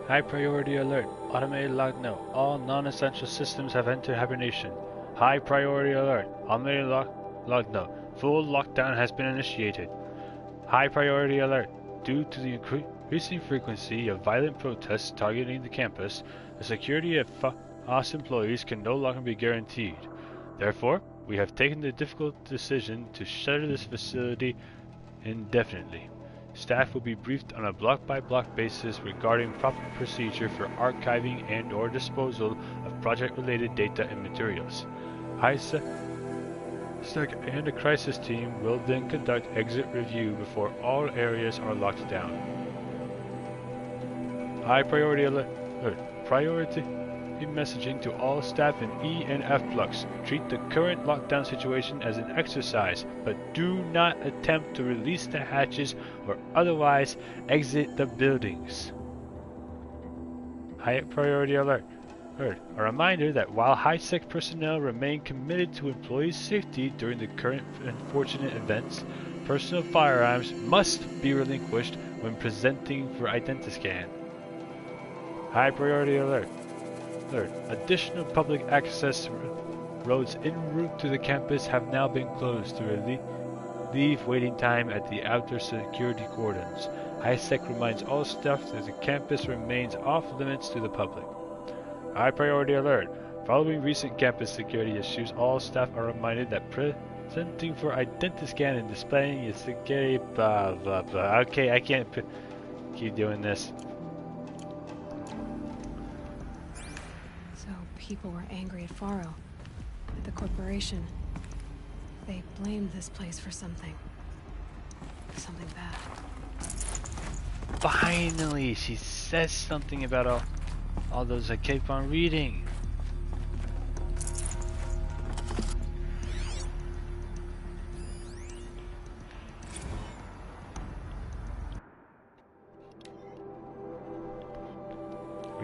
A: High priority alert. Automated lock. No. All non-essential systems have entered hibernation. High priority alert. Automated lock. No. Full lockdown has been initiated. High priority alert. Due to the increasing frequency of violent protests targeting the campus, the security of FOSS employees can no longer be guaranteed. Therefore, we have taken the difficult decision to shutter this facility indefinitely. Staff will be briefed on a block-by-block basis regarding proper procedure for archiving and/or disposal of project-related data and materials. HISEC and a crisis team will then conduct exit review before all areas are locked down. High priority alert. Priority messaging to all staff in E and F blocks. Treat the current lockdown situation as an exercise, but do not attempt to release the hatches or otherwise exit the buildings. High priority alert. A reminder that while HISEC personnel remain committed to employees' safety during the current unfortunate events, personal firearms must be relinquished when presenting for Identiscan. High priority alert. Additional public access roads en route to the campus have now been closed to relieve waiting time at the outer security cordons. HISEC reminds all staff that the campus remains off limits to the public. High priority alert. Following recent campus security issues, all staff are reminded that presenting for Identiscan and displaying your security blah blah blah. Okay, I can't keep doing this.
C: People were angry at Faro, at the corporation. They blamed this place for something bad.
A: Finally, she says something about all those I keep on reading.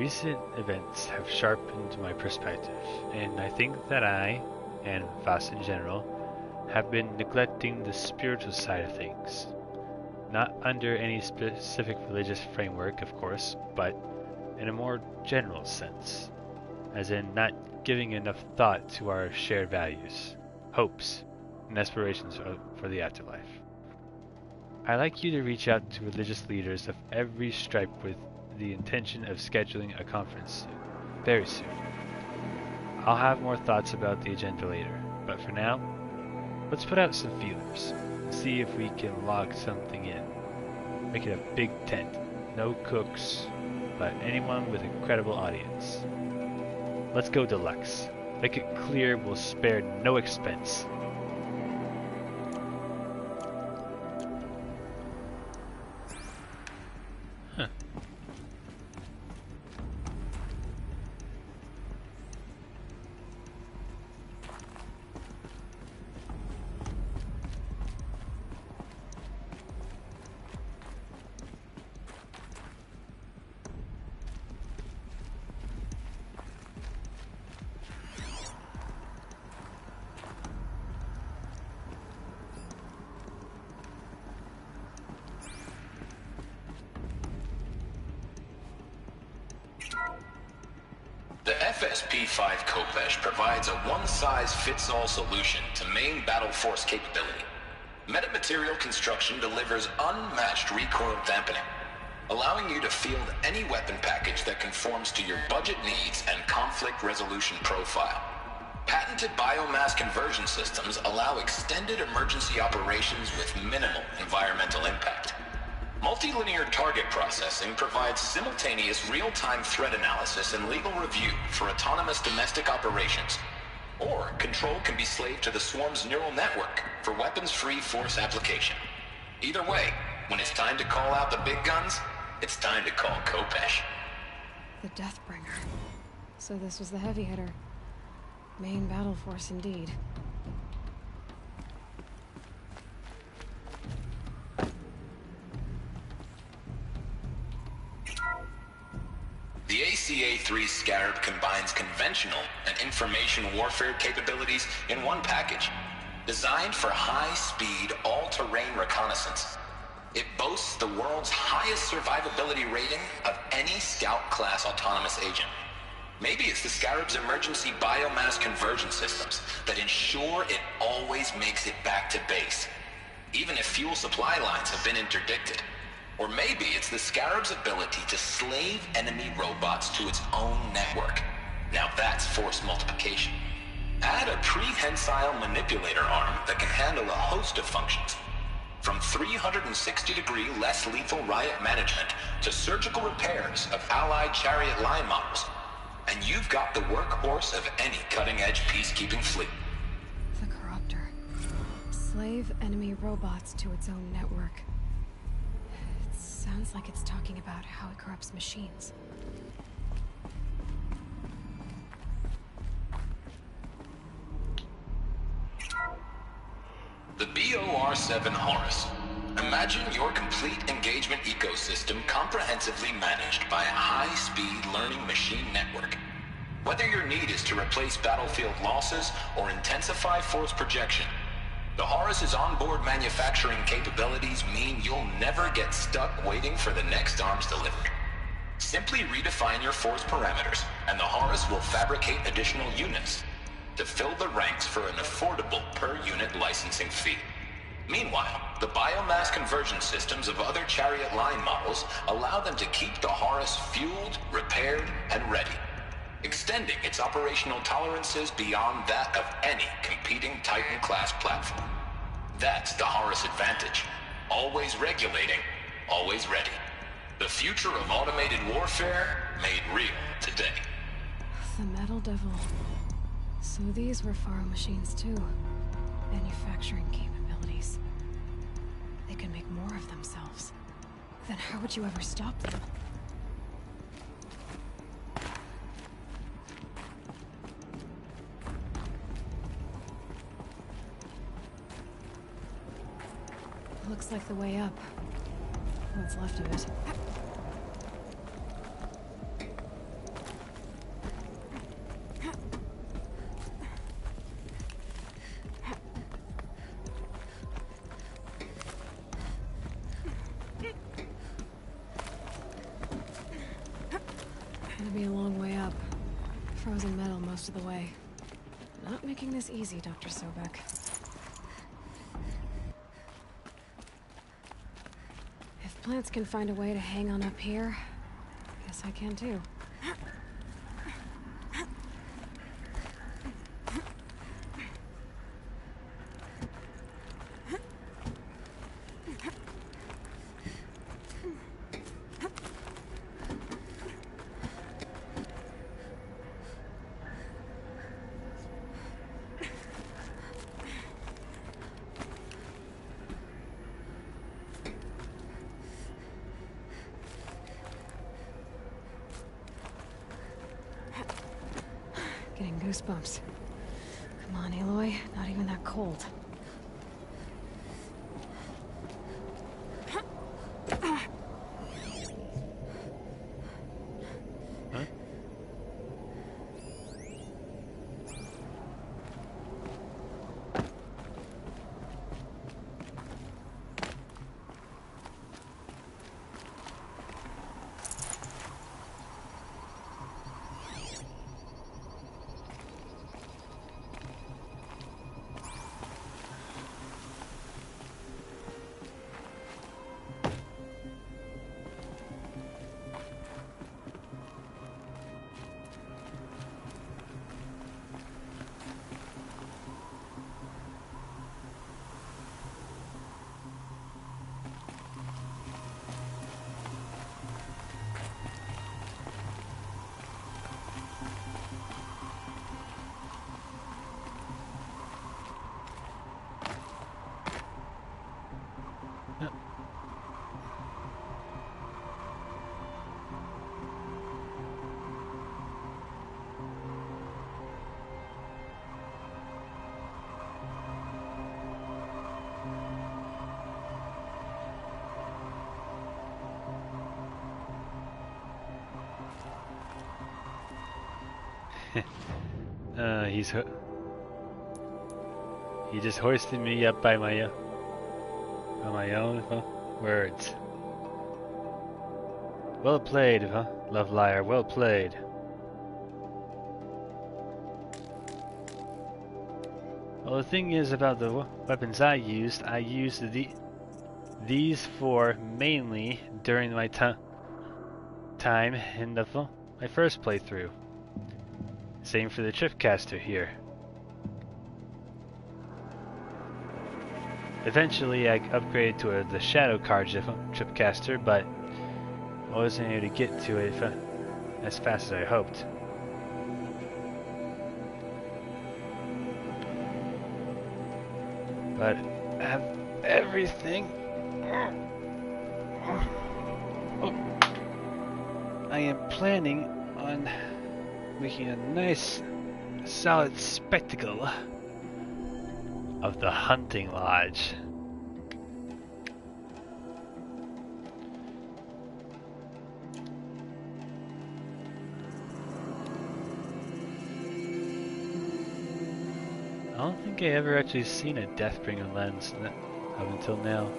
A: Recent events have sharpened my perspective, and I think that I, and Voss in general, have been neglecting the spiritual side of things. Not under any specific religious framework, of course, but in a more general sense, as in not giving enough thought to our shared values, hopes, and aspirations for the afterlife. I'd like you to reach out to religious leaders of every stripe with the intention of scheduling a conference soon, very soon. I'll have more thoughts about the agenda later, but for now, let's put out some feelers and see if we can log something in. Make it a big tent, no cooks, but anyone with a credible audience. Let's go deluxe. Make it clear we'll spare no expense.
E: The FSP-5 Khopesh provides a one-size-fits-all solution to main battle force capability. Metamaterial construction delivers unmatched recoil dampening, allowing you to field any weapon package that conforms to your budget needs and conflict resolution profile. Patented biomass conversion systems allow extended emergency operations with minimal environmental impact. Multilinear target processing provides simultaneous real-time threat analysis and legal review for autonomous domestic operations. Or control can be slaved to the Swarm's neural network for weapons-free force application. Either way, when it's time to call out the big guns, it's time to call Khopesh.
C: The Deathbringer. So this was the heavy hitter. Main battle force indeed.
E: The ACA-3 Scarab combines conventional and information warfare capabilities in one package, designed for high-speed, all-terrain reconnaissance. It boasts the world's highest survivability rating of any Scout-class autonomous agent. Maybe it's the Scarab's emergency biomass conversion systems that ensure it always makes it back to base, even if fuel supply lines have been interdicted. Or maybe it's the Scarab's ability to slave enemy robots to its own network. Now that's force multiplication. Add a prehensile manipulator arm that can handle a host of functions, from 360-degree less lethal riot management to surgical repairs of Allied chariot line models. And you've got the workhorse of any cutting-edge peacekeeping fleet.
C: The Corruptor. Slave enemy robots to its own network. Sounds like it's talking about how it corrupts machines.
E: The BOR-7 Horus. Imagine your complete engagement ecosystem comprehensively managed by a high-speed learning machine network. Whether your need is to replace battlefield losses or intensify force projection, the Horus's onboard manufacturing capabilities mean you'll never get stuck waiting for the next arms delivery. Simply redefine your force parameters, and the Horus will fabricate additional units to fill the ranks for an affordable per-unit licensing fee. Meanwhile, the biomass conversion systems of other chariot line models allow them to keep the Horus fueled, repaired, and ready, extending its operational tolerances beyond that of any competing Titan-class platform. That's the Horus advantage. Always regulating, always ready. The future of automated warfare made real today.
C: The Metal Devil. So these were Faro machines too. Manufacturing capabilities. They can make more of themselves. Then how would you ever stop them? Looks like the way up. What's left of it. most of the way. Not making this easy, Dr. Sobek. If plants can find a way to hang on up here, guess I can too. Getting goosebumps. Come on, Aloy. Not even that cold.
A: Huh? He just hoisted me up by my own words. Well played, love liar. Well played. Well, the thing is about the weapons I used these four mainly during my time in my first playthrough. Same for the Tripcaster here. Eventually I upgraded to the Shadow Card Tripcaster, but I wasn't able to get to it as fast as I hoped. But I have everything. I am planning on making a nice solid spectacle of the hunting lodge. I don't think I ever actually seen a Deathbringer lens up until now.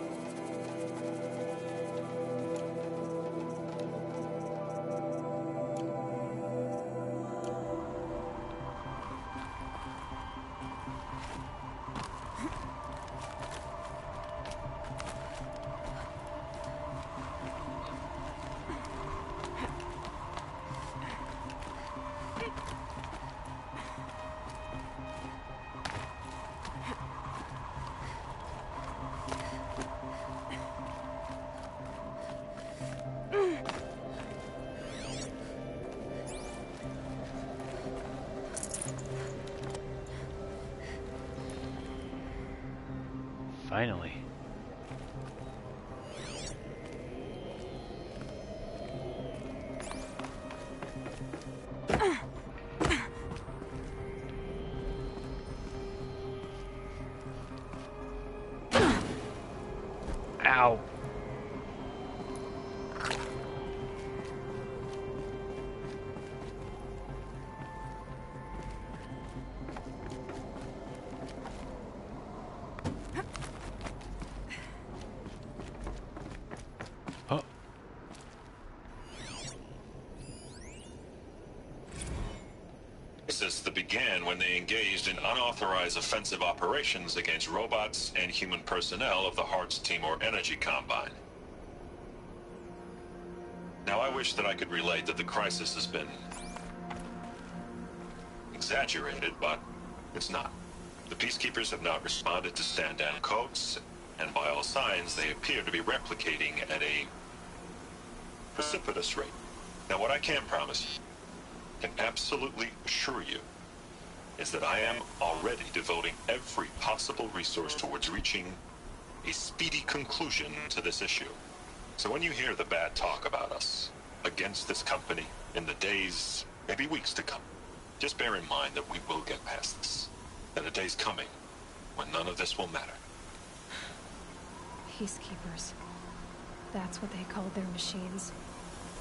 A: Finally. Ow.
I: Is this the they engaged in unauthorized offensive operations against robots and human personnel of the Hearts Timor Energy Combine. Now, I wish that I could relate that the crisis has been exaggerated, but it's not. The Peacekeepers have not responded to stand-down codes, and by all signs, they appear to be replicating at a precipitous rate. Now, what I can promise you, can absolutely assure you, is that I am already devoting every possible resource towards reaching a speedy conclusion to this issue. So when you hear the bad talk about us against this company in the days, maybe weeks to come, just bear in mind that we will get past this. And a day's coming when none of this will matter.
C: Peacekeepers. That's what they called their machines.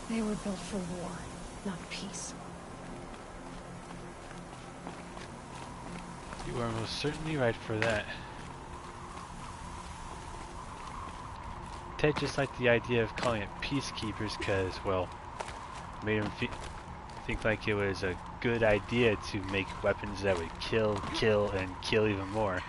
C: They were built for war, not peace.
A: You are most certainly right for that. Ted just liked the idea of calling it peacekeepers because, well, made him think like it was a good idea to make weapons that would kill, and kill even more.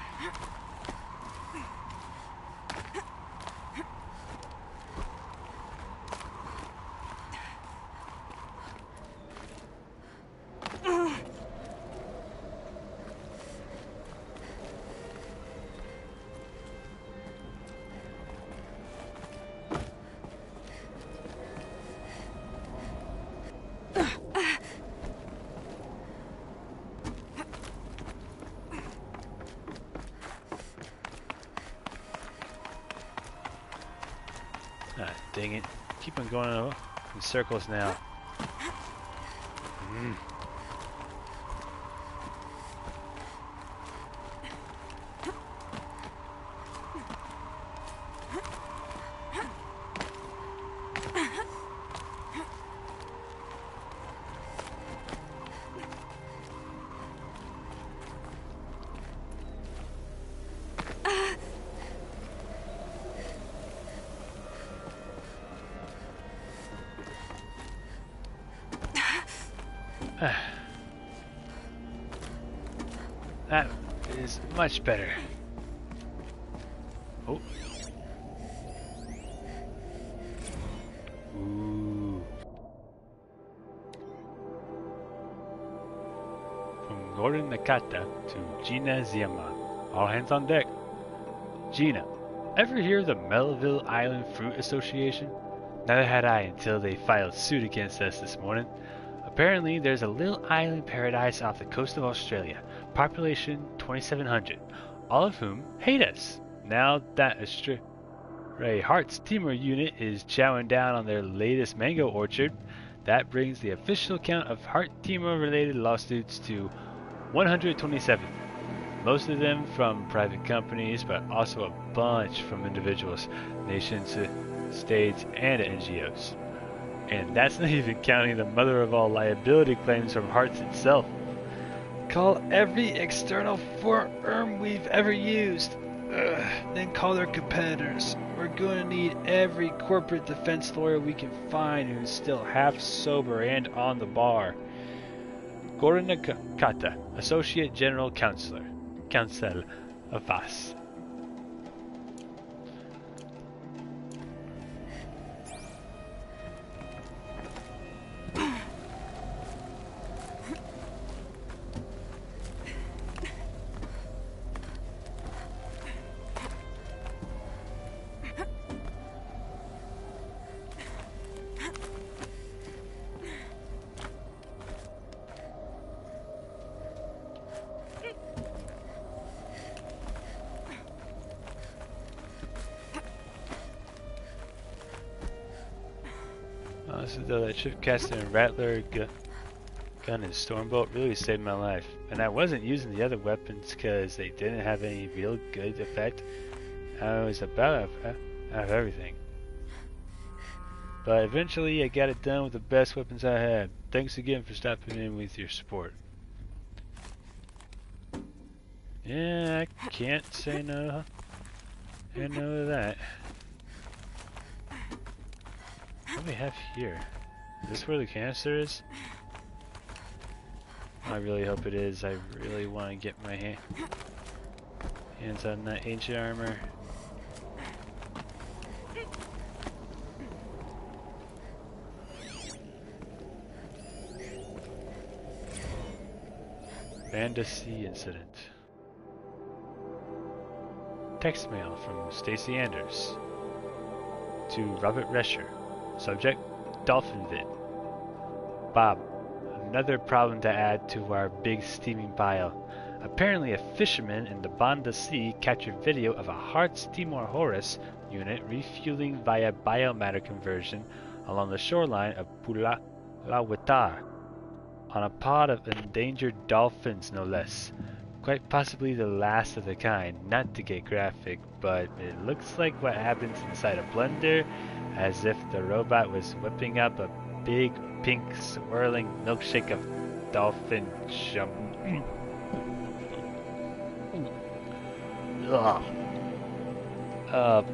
A: Ah, dang it. Keep on going in circles now. That is much better. Oh. Ooh. From Gordon Nakata to Gina Ziyama. All hands on deck. Gina, ever hear of the Melville Island Fruit Association? Neither had I until they filed suit against us this morning. Apparently, there's a little island paradise off the coast of Australia, population 2,700, all of whom hate us. Now that Stray Hearts Timor unit is chowing down on their latest mango orchard, that brings the official count of Heart Timor related lawsuits to 127. Most of them from private companies, but also a bunch from individuals, nations, states, and NGOs. And that's not even counting the mother of all liability claims from Hearts itself. Call every external firm we've ever used. Then call their competitors. We're going to need every corporate defense lawyer we can find who's still half sober and on the bar. Gordon Nakata, Associate General Counsel of VAS. Honestly though, that Tripcaster and Rattler gun and Stormbolt really saved my life. And I wasn't using the other weapons because they didn't have any real good effect. I was about out of everything. But eventually I got it done with the best weapons I had. Thanks again for stopping in with your support. Yeah, I can't say no. No to that. What do we have here? Is this where the canister is? I really hope it is. I really want to get my hands on that ancient armor. Fantasy incident. Text mail from Stacy Anders to Robert Rescher. Subject: Dolphin vid. Bob, another problem to add to our big steaming pile. Apparently a fisherman in the Banda Sea captured video of a Hearts Timor Horus unit refueling via biomatter conversion along the shoreline of Pulawatar on a pod of endangered dolphins, no less. Quite possibly the last of the kind. Not to get graphic, but it looks like what happens inside a blender, as if the robot was whipping up a big pink swirling milkshake of dolphin chum.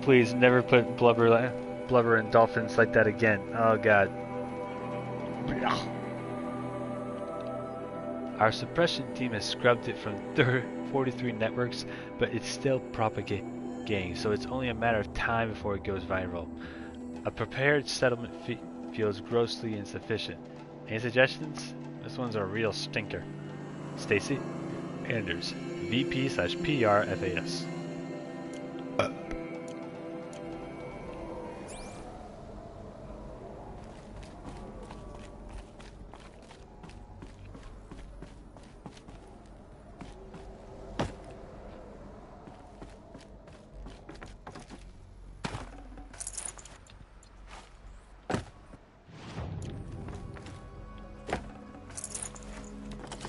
A: Please never put blubber in dolphins like that again. Oh god. Our suppression team has scrubbed it from 43 networks, but it's still propagating, so it's only a matter of time before it goes viral. A prepared settlement feels grossly insufficient. Any suggestions? This one's a real stinker. Stacy Anders, VP/PR/FAS.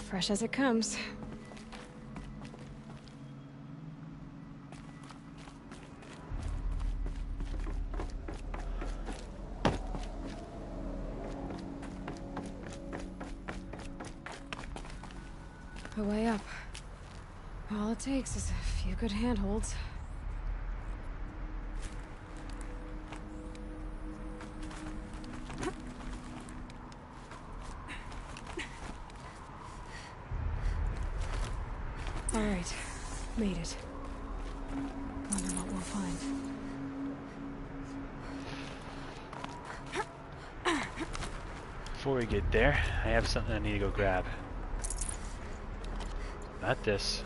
C: Fresh as it comes. A way up. All it takes is a few good handholds. All right, made it. Wonder what we'll find.
A: Before we get there, I have something I need to go grab. Not this.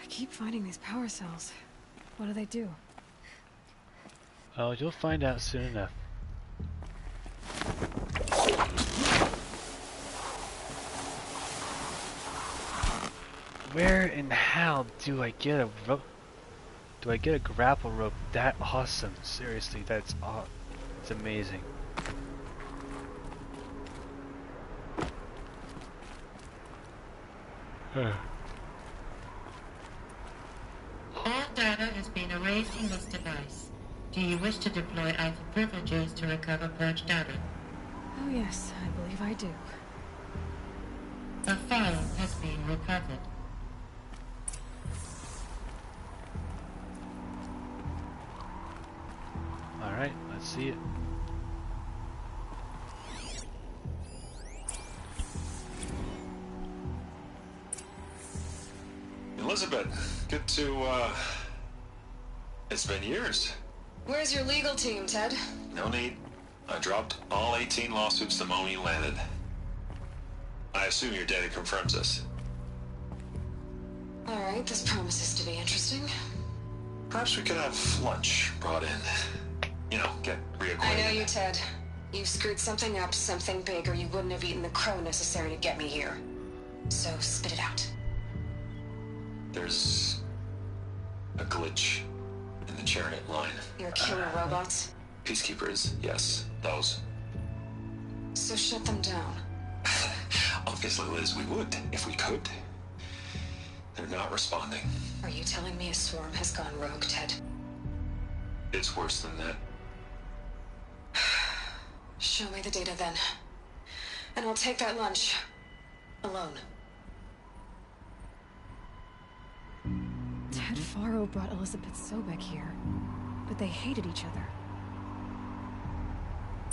C: I keep finding these power cells. What do they do?
A: Oh, you'll find out soon enough. Where in hell do I get a rope? Do I get a grapple rope that awesome? Seriously, that's it's amazing.
H: All data has been erased from this device. Do you wish to deploy Alpha privileges to recover purged data?
C: Oh yes, I believe I do.
H: A file has been recovered.
A: Alright, let's see it.
I: Elizabeth, good to, it's been years.
G: Where's your legal team, Ted?
I: No need. I dropped all 18 lawsuits the moment you landed. I assume your data confirms this.
G: Alright, this promises to be interesting.
I: Perhaps we could have lunch brought in. You know, get reacquainted.
G: I know you, Ted. You screwed something up, something big, or you wouldn't have eaten the crow necessary to get me here. So, spit it out.
I: There's a glitch in the chariot line.
G: Your killer robots?
I: Peacekeepers, yes, those.
G: So shut them down.
I: Obviously, Liz, we would, if we could. They're not responding.
G: Are you telling me a swarm has gone rogue, Ted?
I: It's worse than that.
G: Show me the data then. And I'll take that lunch. Alone.
C: Ted Faro brought Elizabeth Sobek here, but they hated each other.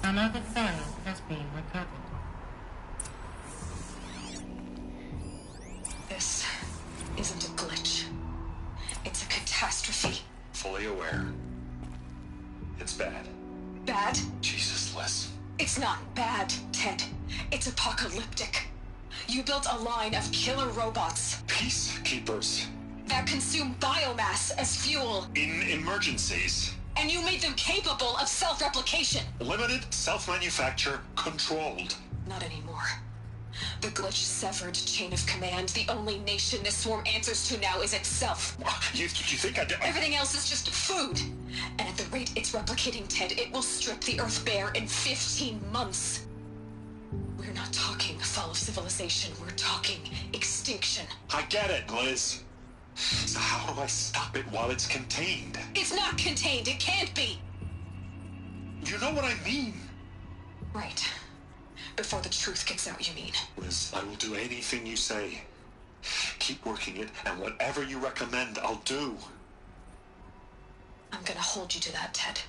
H: Another file has been recovered.
G: This isn't a glitch. It's a catastrophe.
I: Fully aware. It's bad.
G: Bad?
I: Jesus, Liz.
G: It's not bad, Ted. It's apocalyptic. You built a line of killer robots
I: Peacekeepers.
G: that consume biomass as fuel,
I: In emergencies.
G: and you made them capable of self-replication.
I: Limited, self-manufacture, controlled.
G: Not anymore. The glitch severed chain of command. The only nation this swarm answers to now is itself.
I: You think I...
G: Everything else is just food. And at the rate it's replicating, Ted, it will strip the Earth bare in 15 months. We're not talking fall of civilization. We're talking extinction.
I: I get it, Liz. So how do I stop it while it's contained?
G: It's not contained. It can't be.
I: You know what I mean.
G: Right. Before the truth gets out, you mean?
I: Liz, I will do anything you say. Keep working it, and whatever you recommend, I'll do.
G: I'm gonna hold you to that, Ted.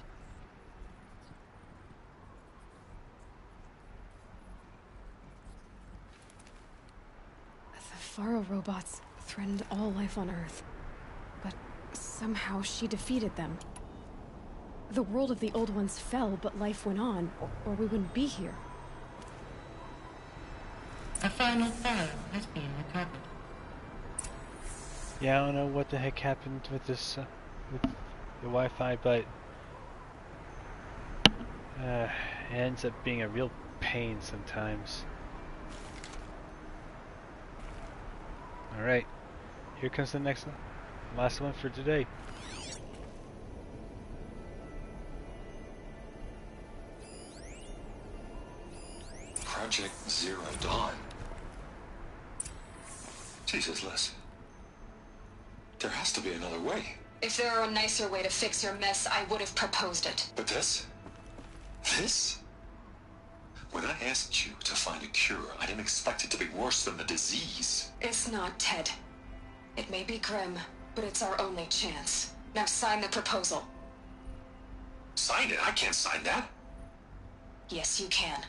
C: The Faro robots threatened all life on Earth, but somehow she defeated them. The world of the old ones fell, but life went on, or we wouldn't be here.
H: A final file has been recovered.
A: Yeah, I don't know what the heck happened with this, with the Wi-Fi, but it ends up being a real pain sometimes. Alright, here comes the next one. Last one for today.
I: Project Zero Dawn. Jesus, Liz. There has to be another way.
G: If there were a nicer way to fix your mess, I would have proposed it.
I: But this? This? When I asked you to find a cure, I didn't expect it to be worse than the disease.
G: It's not, Ted. It may be grim, but it's our only chance. Now sign the proposal.
I: Sign it? I can't sign that.
G: Yes, you can.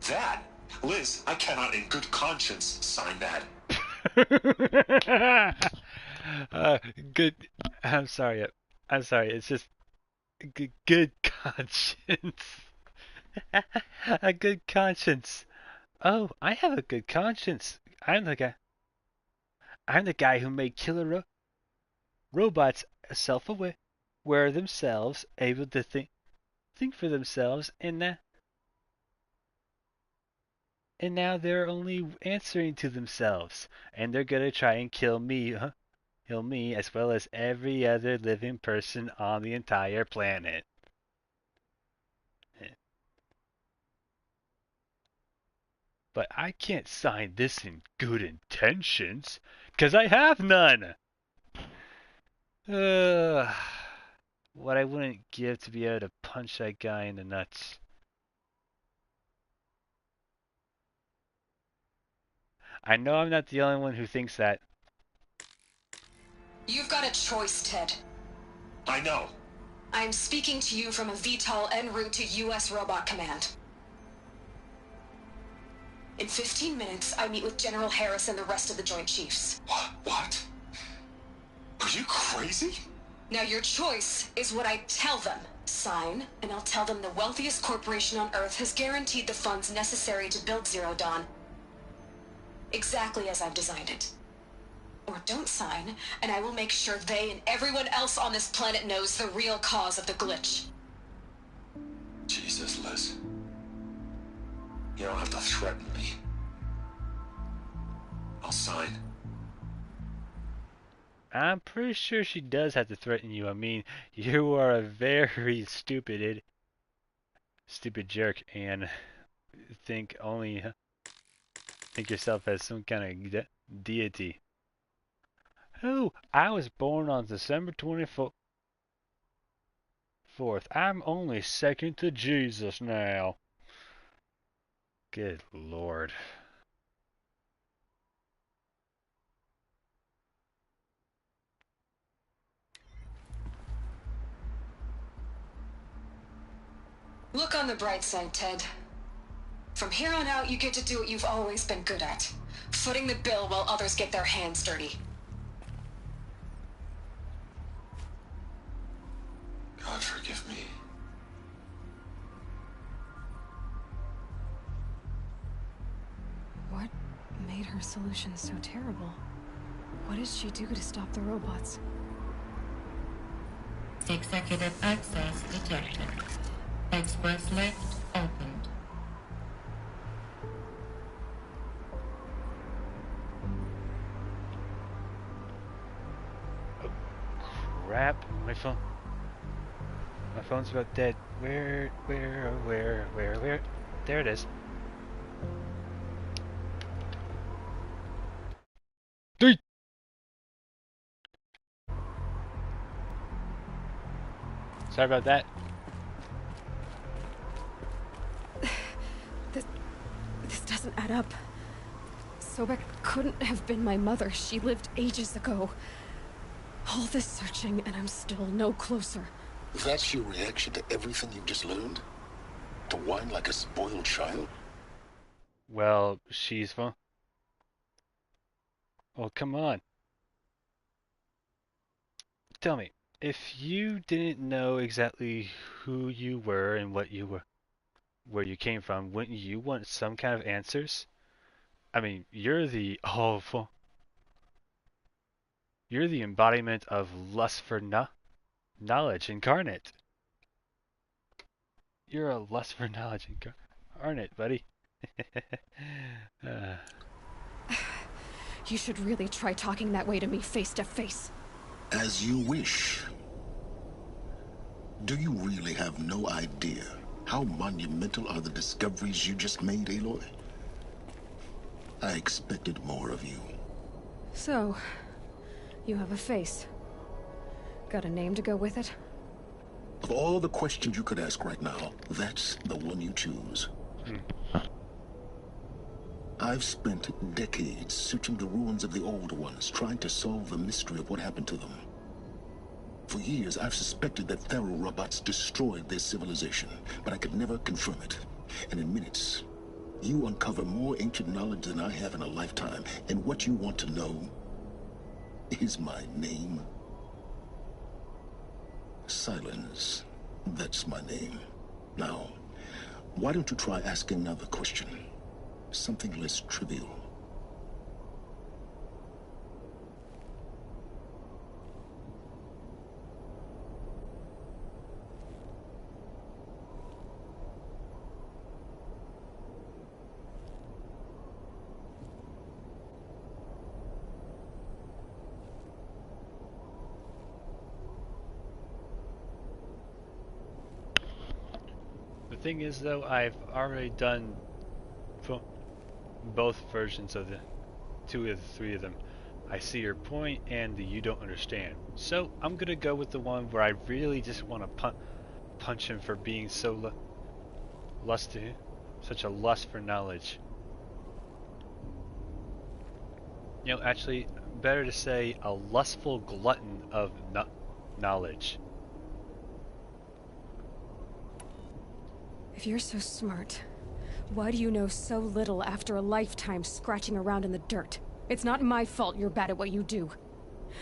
I: That? Liz, I cannot in good conscience sign that.
A: Good. I'm sorry. It's just good conscience. A good conscience. Oh, I have a good conscience. I'm the guy who made killer robots self-aware themselves, able to think for themselves, and now they're only answering to themselves, and they're gonna try and kill me as well as every other living person on the entire planet. But I can't sign this in good intentions, 'cause I have none! What I wouldn't give to be able to punch that guy in the nuts. I know I'm not the only one who thinks that.
G: You've got a choice, Ted.
I: I know.
G: I'm speaking to you from a VTOL en route to U.S. Robot Command. In 15 minutes, I meet with General Harris and the rest of the Joint Chiefs.
I: What? Are you crazy?
G: Now your choice is what I tell them. Sign, and I'll tell them the wealthiest corporation on Earth has guaranteed the funds necessary to build Zero Dawn. Exactly as I've designed it. Or don't sign, and I will make sure they and everyone else on this planet knows the real cause of the glitch.
I: Jesus, Liz. You don't have to threaten me. I'll sign.
A: I'm pretty sure she does have to threaten you. I mean, you are a very stupid jerk, and think yourself as some kind of deity. Who? I was born on December 24th. I'm only second to Jesus now. Good Lord.
C: Look on the bright side, Ted. From here on out, you get to do what you've always been good at. Footing the bill while others get their hands dirty.
F: God forgive me.
C: What made her solution so terrible? What did she do to stop the robots?
H: Executive access detected. Express lift opened.
A: Oh, crap. My phone's about dead. Where? There it is. 3. Sorry about that.
C: This doesn't add up. Sobek couldn't have been my mother. She lived ages ago. All this searching, and I'm still no closer.
F: That's your reaction to everything you've just learned? To whine like a spoiled child?
A: Well, she's fun. Oh, come on. Tell me, if you didn't know exactly who you were and what you were, where you came from, wouldn't you want some kind of answers? I mean, you're the embodiment of lust for knowledge incarnate. You're a lust for knowledge incarnate, buddy.
C: You should really try talking that way to me face to face.
F: As you wish. Do you really have no idea how monumental are the discoveries you just made, Aloy? I expected more of you.
C: So, you have a face. Got a name to go with it?
F: Of all the questions you could ask right now, that's the one you choose. I've spent decades searching the ruins of the old ones, trying to solve the mystery of what happened to them. For years, I've suspected that Thero robots destroyed their civilization, but I could never confirm it. And in minutes, you uncover more ancient knowledge than I have in a lifetime, and what you want to know is my name. Silence. That's my name. Now, why don't you try asking another question? Something less trivial.
A: The thing is, though, I've already done both versions of the 2 of the 3 of them. I see your point and the you don't understand. So I'm gonna go with the one where I really just want to punch him for being so such a lust for knowledge. You know, actually, better to say a lustful glutton of knowledge.
C: If you're so smart, why do you know so little after a lifetime scratching around in the dirt? It's not my fault you're bad at what you do.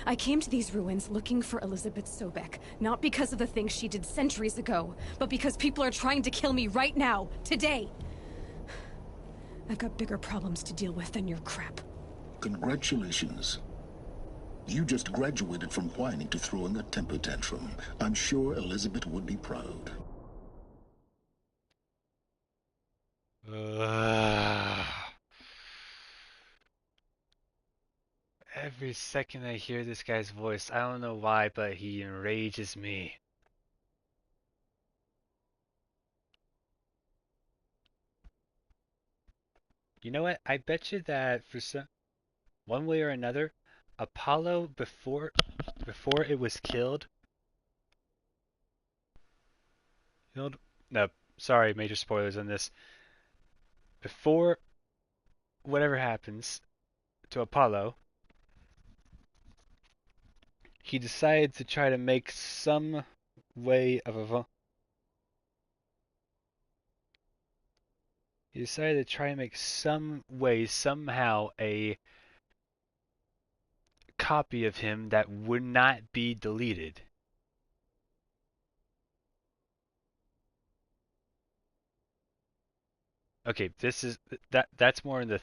C: I came to these ruins looking for Elizabeth Sobek, not because of the things she did centuries ago, but because people are trying to kill me right now, today. I've got bigger problems to deal with than your crap.
F: Congratulations. You just graduated from whining to throwing a temper tantrum. I'm sure Elizabeth would be proud.
A: Every second I hear this guy's voice, I don't know why, but he enrages me. You know what? I bet you that for one way or another, Apollo before it was killed. No, sorry, major spoilers on this. Before whatever happens to Apollo, he decided to try to make some way of a. He decided to try and make some way, somehow, a copy of him that would not be deleted. Okay, that's more in the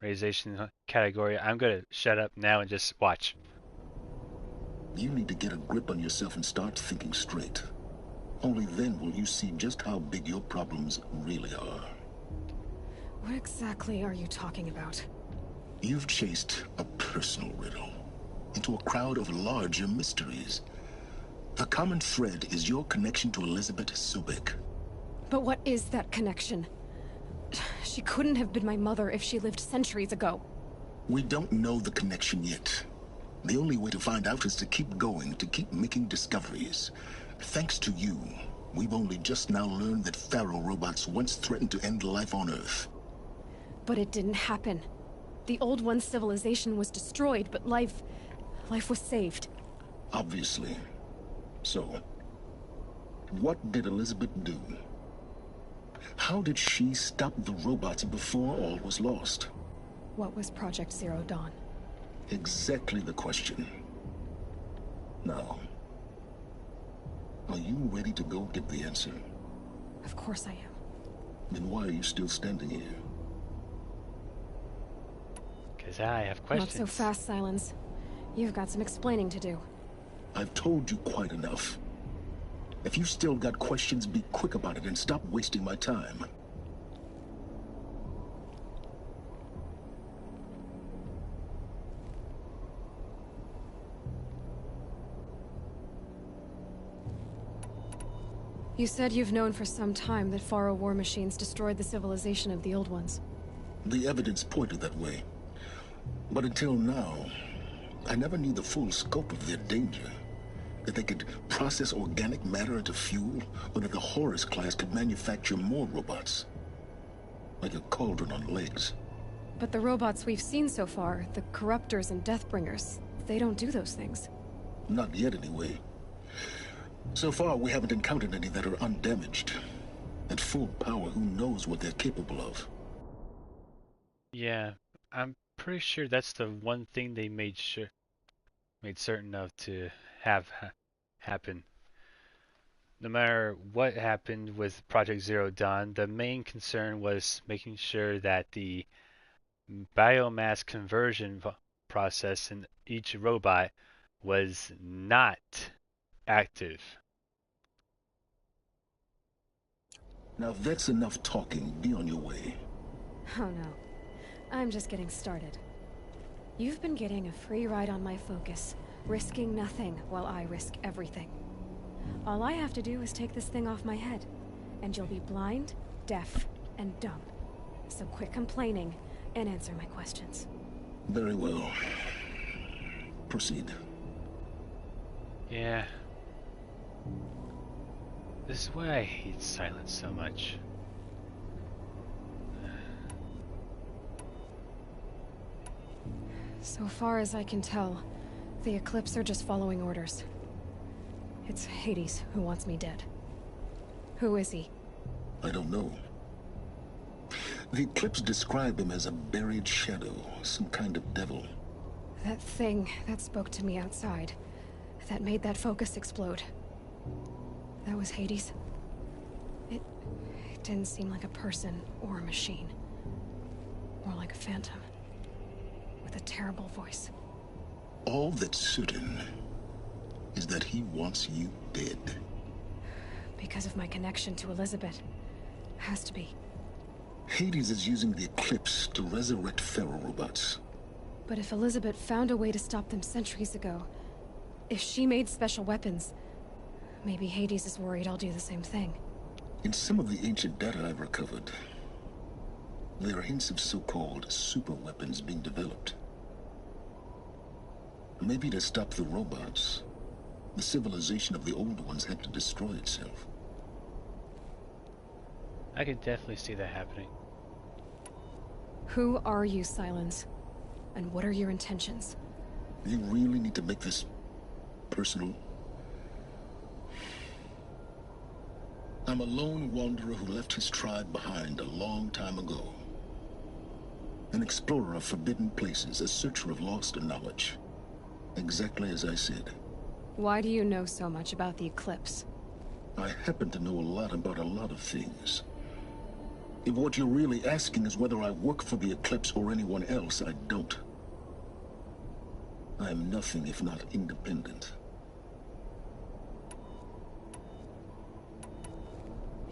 A: theorization category. I'm gonna shut up now and just watch.
F: You need to get a grip on yourself and start thinking straight. Only then will you see just how big your problems really are.
C: What exactly are you talking about?
F: You've chased a personal riddle into a crowd of larger mysteries. The common thread is your connection to Elizabeth Sobek.
C: But what is that connection? She couldn't have been my mother if she lived centuries ago.
F: We don't know the connection yet. The only way to find out is to keep going, to keep making discoveries. Thanks to you, we've only just now learned that Faro robots once threatened to end life on Earth.
C: But it didn't happen. The Old One's civilization was destroyed, but life was saved.
F: Obviously. So, what did Elizabeth do? How did she stop the robots before all was lost?
C: What was Project Zero Dawn?
F: Exactly the question. Now, are you ready to go get the answer?
C: Of course I am.
F: Then why are you still standing here?
A: Because I have questions.
C: Not so fast, Silence. You've got some explaining to do.
F: I've told you quite enough. If you still got questions, be quick about it and stop wasting my time.
C: You said you've known for some time that Faro war machines destroyed the civilization of the Old Ones.
F: The evidence pointed that way. But until now, I never knew the full scope of their danger. That they could process organic matter into fuel, or that the Horus class could manufacture more robots. Like a cauldron on legs.
C: But the robots we've seen so far, the Corruptors and Deathbringers, they don't do those things.
F: Not yet, anyway. So far, we haven't encountered any that are undamaged. At full power, who knows what they're capable of?
A: Yeah, I'm pretty sure that's the one thing they made certain of to have happen. No matter what happened with Project Zero Dawn, the main concern was making sure that the biomass conversion process in each robot was not active.
F: Now that's enough talking. Be on your way.
C: Oh no. I'm just getting started. You've been getting a free ride on my focus, risking nothing while I risk everything. All I have to do is take this thing off my head, and you'll be blind, deaf, and dumb. So quit complaining and answer my questions.
F: Very well. Proceed.
A: Yeah. This is why I hate Silence so much.
C: So far as I can tell, the Eclipse are just following orders. It's Hades who wants me dead. Who is he?
F: I don't know. The Eclipse describe him as a buried shadow, some kind of devil.
C: That thing that spoke to me outside, that made that focus explode. That was Hades? It didn't seem like a person or a machine. More like a phantom. With a terrible voice.
F: All that's certain is that he wants you dead.
C: Because of my connection to Elizabeth. Has to be.
F: Hades is using the Eclipse to resurrect Faro robots.
C: But if Elizabeth found a way to stop them centuries ago, if she made special weapons, maybe Hades is worried I'll do the same thing.
F: In some of the ancient data I've recovered, there are hints of so-called super weapons being developed. Maybe to stop the robots, the civilization of the old ones had to destroy itself.
A: I could definitely see that happening.
C: Who are you, Silence? And what are your intentions?
F: You really need to make this personal? I'm a lone wanderer who left his tribe behind a long time ago. An explorer of forbidden places, a searcher of lost knowledge. Exactly as I said.
C: Why do you know so much about the Eclipse?
F: I happen to know a lot about a lot of things. If what you're really asking is whether I work for the Eclipse or anyone else, I don't. I am nothing if not independent.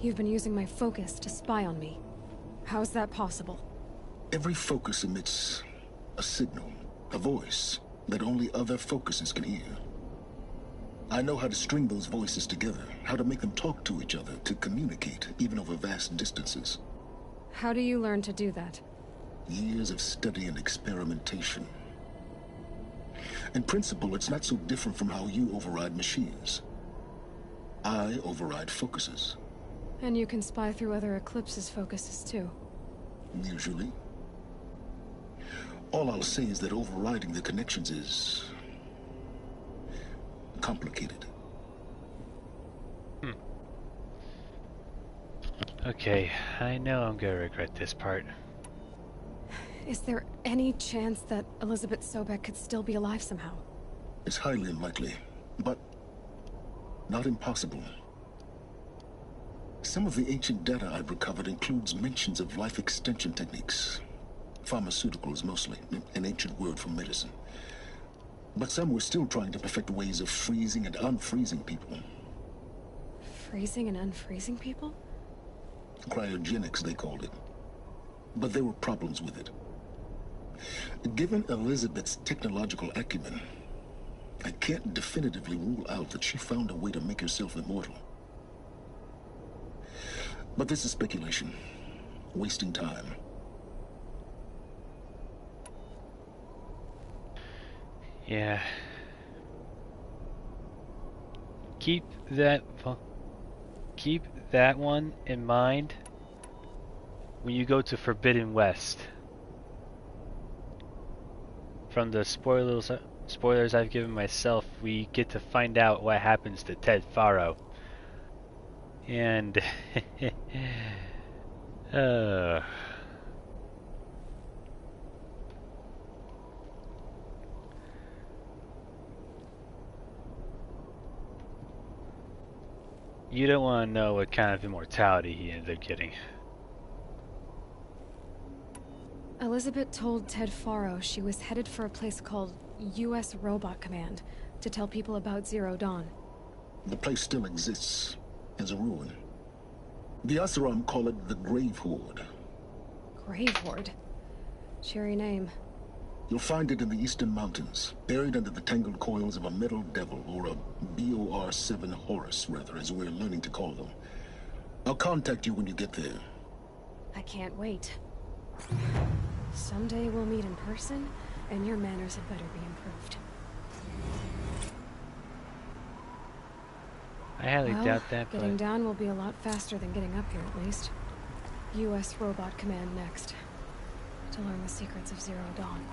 C: You've been using my focus to spy on me. How's that possible?
F: Every focus emits a signal, a voice, that only other focuses can hear. I know how to string those voices together, how to make them talk to each other, to communicate, even over vast distances.
C: How do you learn to do that?
F: Years of study and experimentation. In principle, it's not so different from how you override machines. I override focuses.
C: And you can spy through other Eclipse's focuses too.
F: Usually. All I'll say is that overriding the connections is complicated.
A: Okay, I know I'm gonna regret this part.
C: Is there any chance that Elizabeth Sobek could still be alive somehow?
F: It's highly unlikely, but not impossible. Some of the ancient data I've recovered includes mentions of life extension techniques. Pharmaceuticals mostly, an ancient word for medicine. But some were still trying to perfect ways of freezing and unfreezing people.
C: Freezing and unfreezing people?
F: Cryogenics, they called it. But there were problems with it. Given Elizabeth's technological acumen, I can't definitively rule out that she found a way to make herself immortal. But this is speculation. Wasting time.
A: Yeah. Keep that one in mind when you go to Forbidden West. From the spoilers I've given myself, we get to find out what happens to Ted Faro. And you don't want to know what kind of immortality he ended up getting.
C: Elizabeth told Ted Faro she was headed for a place called U.S. Robot Command to tell people about Zero Dawn.
F: The place still exists as a ruin. The Oseram call it the Grave Horde.
C: Grave Horde? Cheery name.
F: You'll find it in the Eastern Mountains, buried under the tangled coils of a metal devil, or a BOR-7 Horus, rather, as we're learning to call them. I'll contact you when you get there.
C: I can't wait. Someday we'll meet in person, and your manners had better be improved.
A: I highly doubt that, but...
C: Getting down will be a lot faster than getting up here, at least. U.S. Robot Command next. To learn the secrets of Zero Dawn.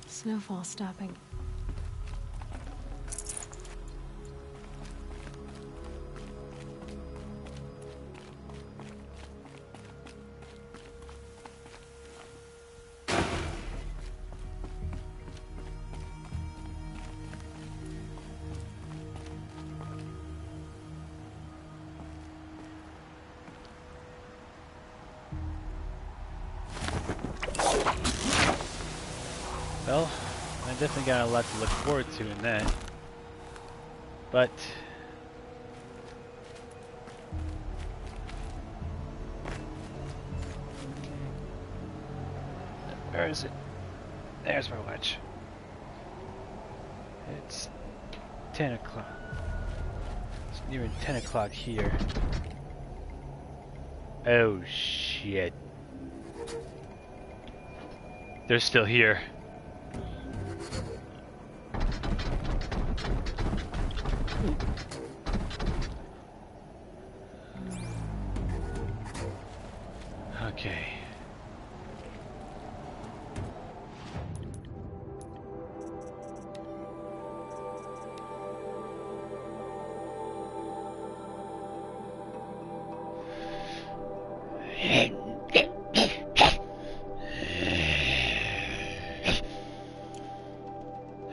C: Snowfall stopping.
A: Well, I definitely got a lot to look forward to in that. But where is it? There's my watch. It's 10 o'clock. It's nearing 10 o'clock here. Oh shit. They're still here. Okay.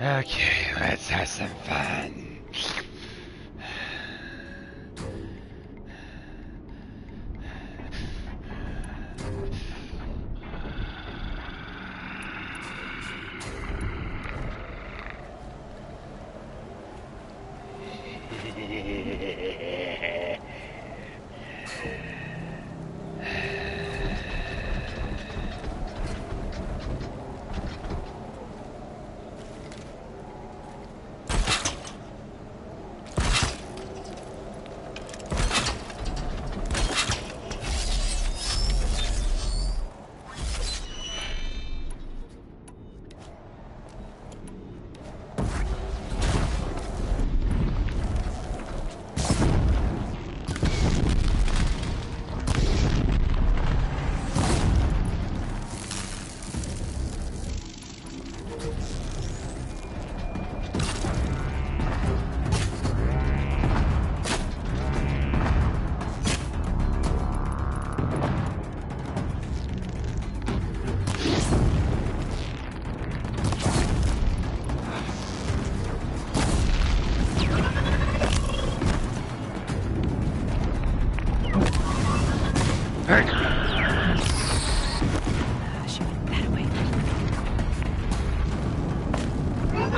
A: Okay, let's have some fun.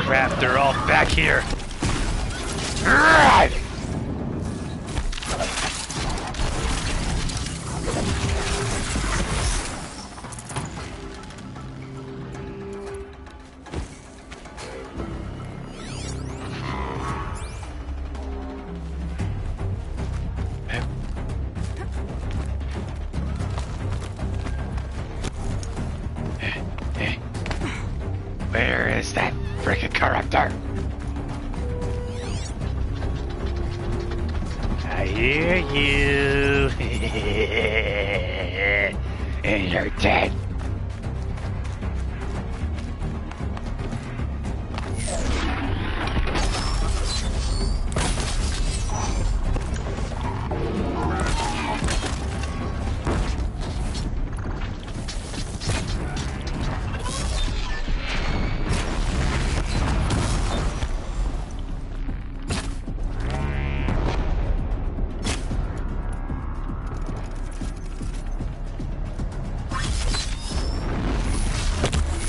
A: Crap, they're all back here. Where is that frickin' corruptor? I hear you. And you're dead.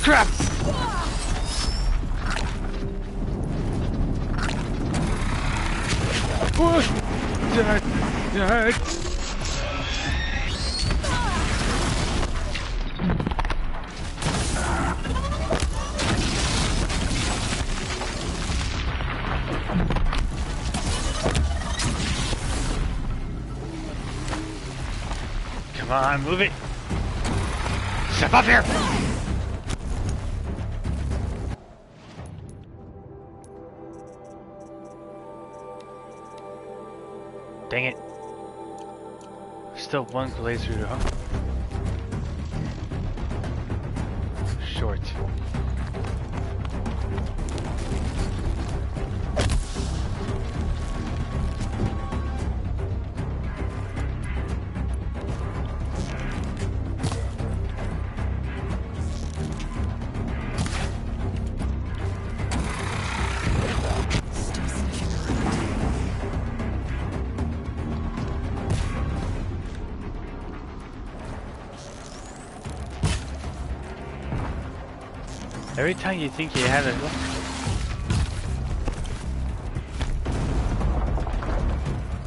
A: Crap! Dad. Come on, move it. Step up here. Dang it. Still one laser to hunt. Short. Every time you think you have it...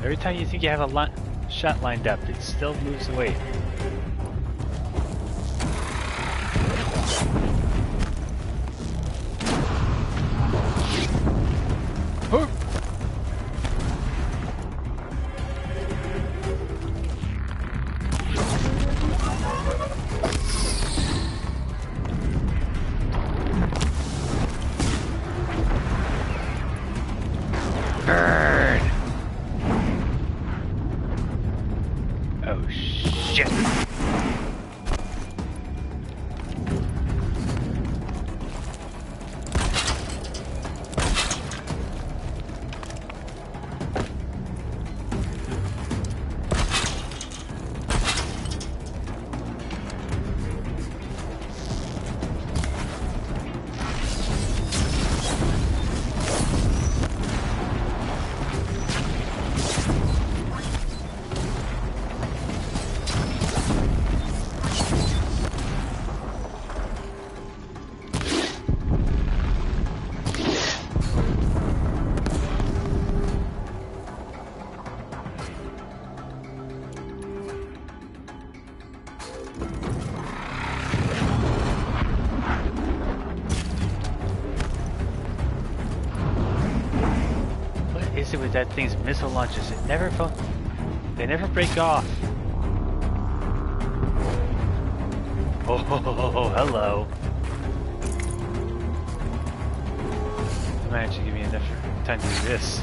A: Every time you think you have a shot lined up, it still moves away. Burn! Oh shit! Is it with that thing's missile launches? It never they never break off. Oh, hello. That might actually give me enough time to do this.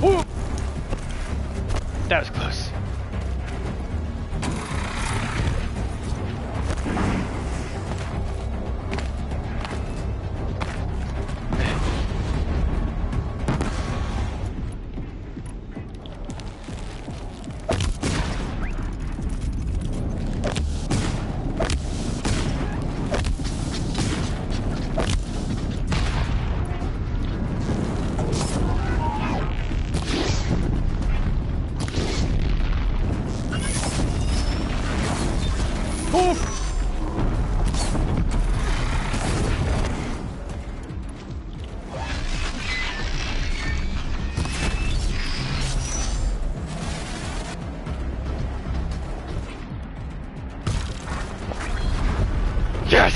A: Ooh! That was close. Yes!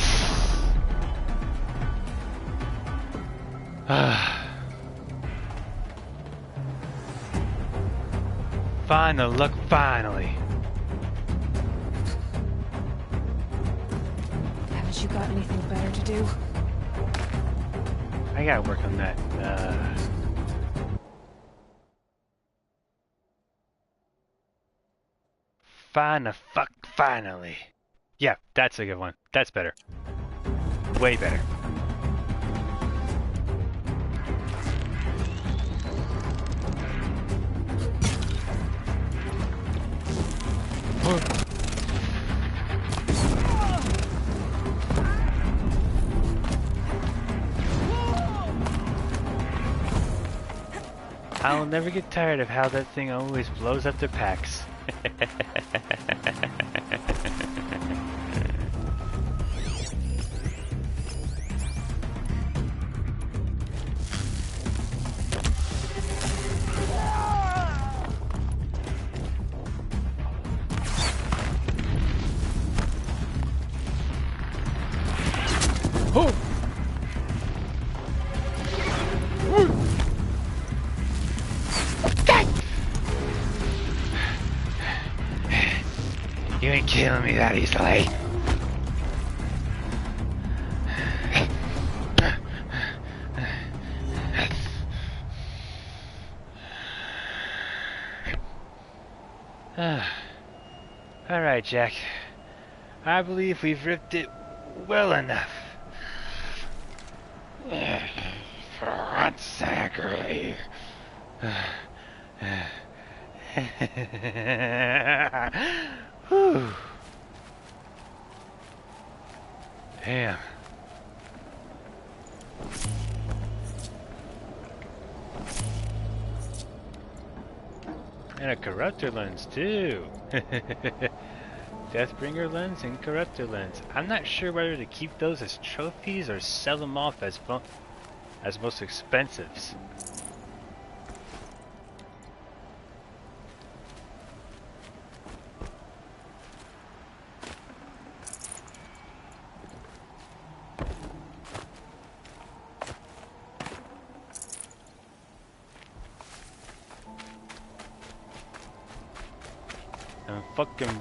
A: Finally.
C: Haven't you got anything better to do?
A: I gotta work on that. Finally. Yeah, that's a good one. That's better. Way better. I'll never get tired of how that thing always blows up the packs. You ain't killing me that easily. Alright, Jack. I believe we've ripped it well enough. For Zachary. Whew. Damn. And a corruptor lens too. Deathbringer lens and Corruptor lens. I'm not sure whether to keep those as trophies or sell them off as most expensives.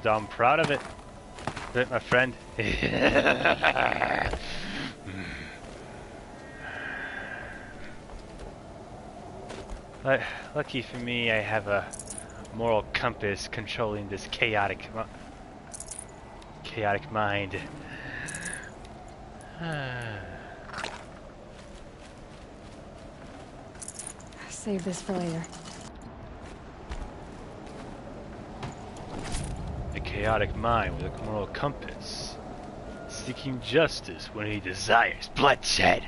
A: I'm proud of it. Right, my friend. Lucky for me, I have a moral compass controlling this chaotic mind.
C: Save this for later.
A: Chaotic mind with a moral compass, seeking justice when he desires bloodshed.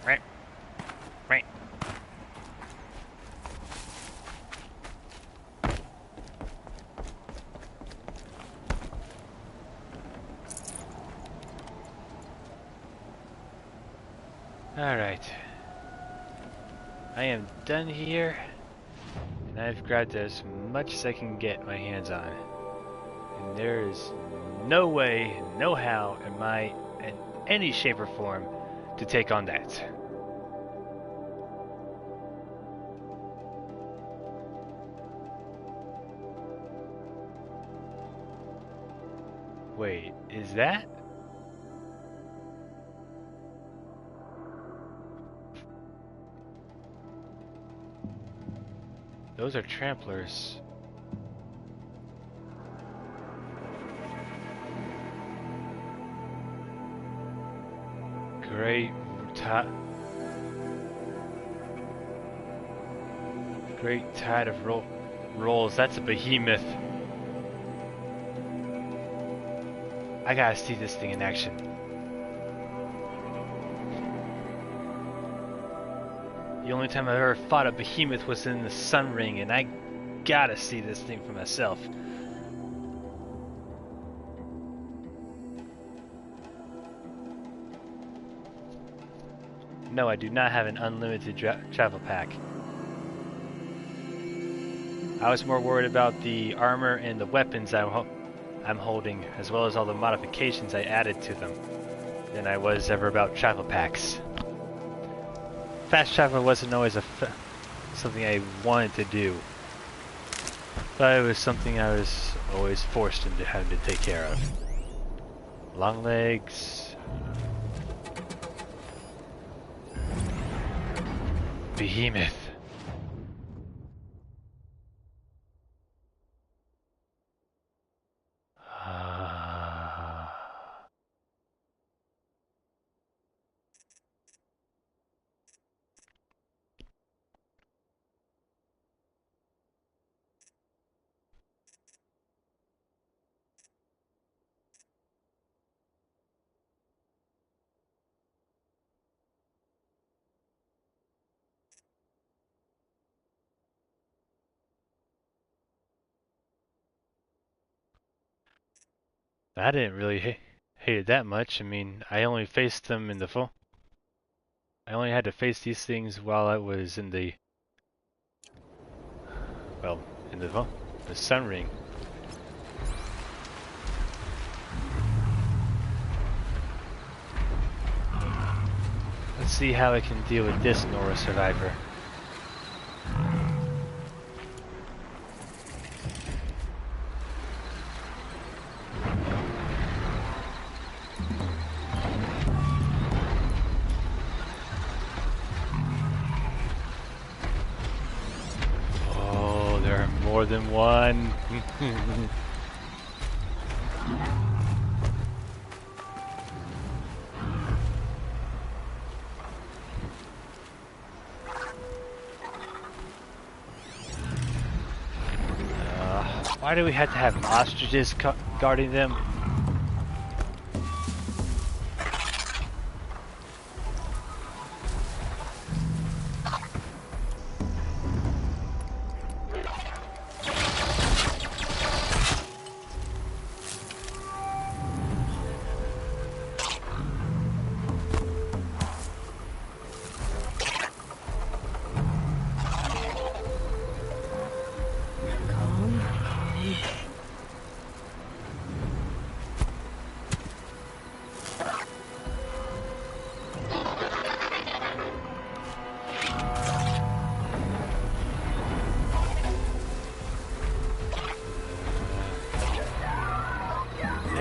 A: Right. Right. Alright. I am done here, and I've grabbed as much as I can get my hands on. And there is no way, no how, in any shape or form, to take on that. Wait, is that? Those are tramplers. Great tide of rolls. That's a behemoth. I gotta see this thing in action. The only time I've ever fought a behemoth was in the Sun Ring, and I gotta see this thing for myself. No, I do not have an unlimited travel pack. I was more worried about the armor and the weapons I'm holding, as well as all the modifications I added to them, than I was ever about travel packs. Fast travel wasn't always something I wanted to do, but it was something I was always forced into having to take care of. Long legs, behemoth. I didn't really hate it that much. I mean, I only faced them in the I only had to face these things while I was in the Sun Ring. Let's see how I can deal with this Nora survivor. More than one. Why do we have to have ostriches guarding them?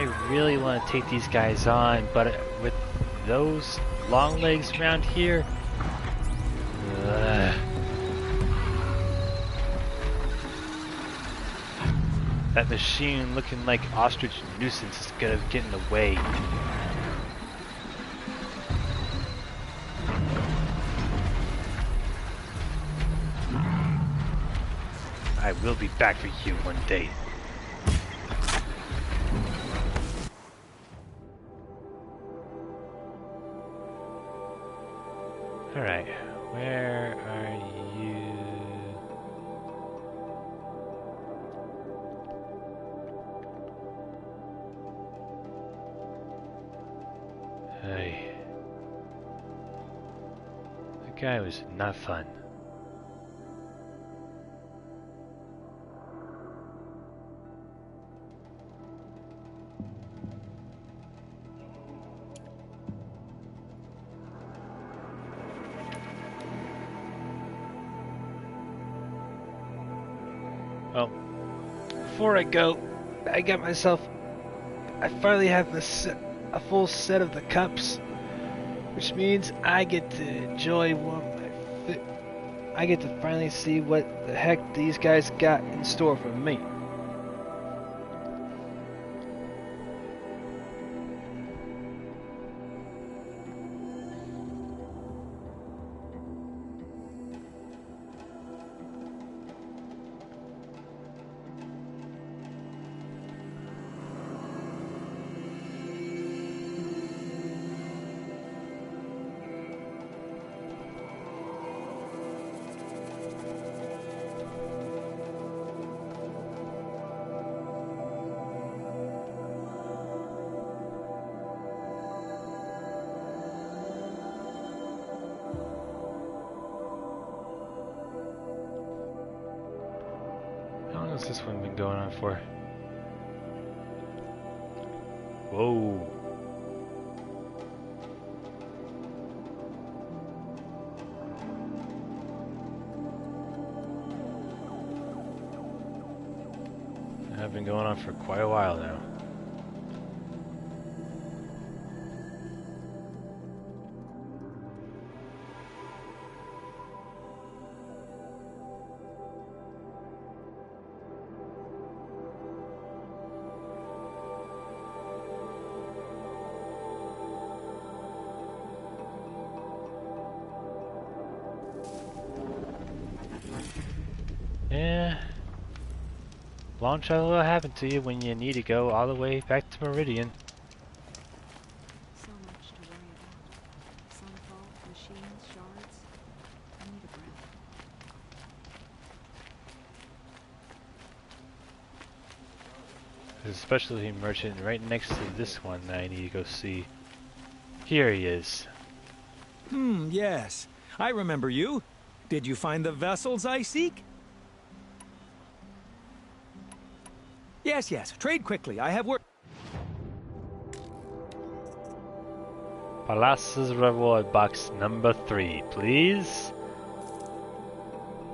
A: I really want to take these guys on, but with those long legs around here, that machine looking like ostrich nuisance is gonna get in the way. I will be back for you one day. Alright, where are you? Hey. That guy was not fun. Well, before I go, I finally have a full set of the cups, which means I get to enjoy I get to finally see what the heck these guys got in store for me. What's this one been going on for? Whoa. I've been going on for quite a while now. Yeah. Long travel will happen to you when you need to go all the way back to Meridian.
C: So much to worry about. Sunfall, machines, shards. I need a breath.
A: There's a specialty merchant right next to this one that I need to go see. Here he is.
J: Yes. I remember you. Did you find the vessels I seek? Yes. Trade quickly. I have work.
A: Palace's reward box number 3, please.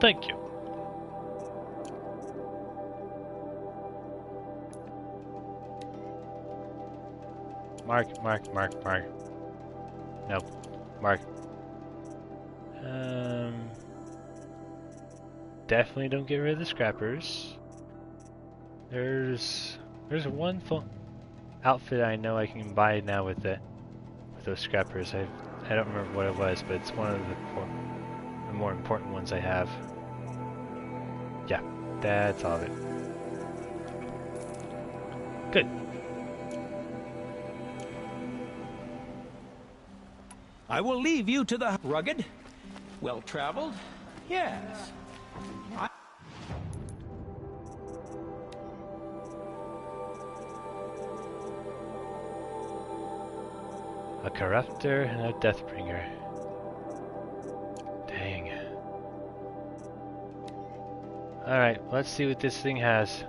A: Thank you. Mark. No, Mark. Definitely don't get rid of the scrappers. There's one full outfit I know I can buy now with those scrappers. I don't remember what it was, but it's one of the more important ones I have. Yeah, that's all of it. Good.
J: I will leave you to the rugged, well-traveled. Yes.
A: A corruptor and a deathbringer. Dang. Alright, let's see what this thing has.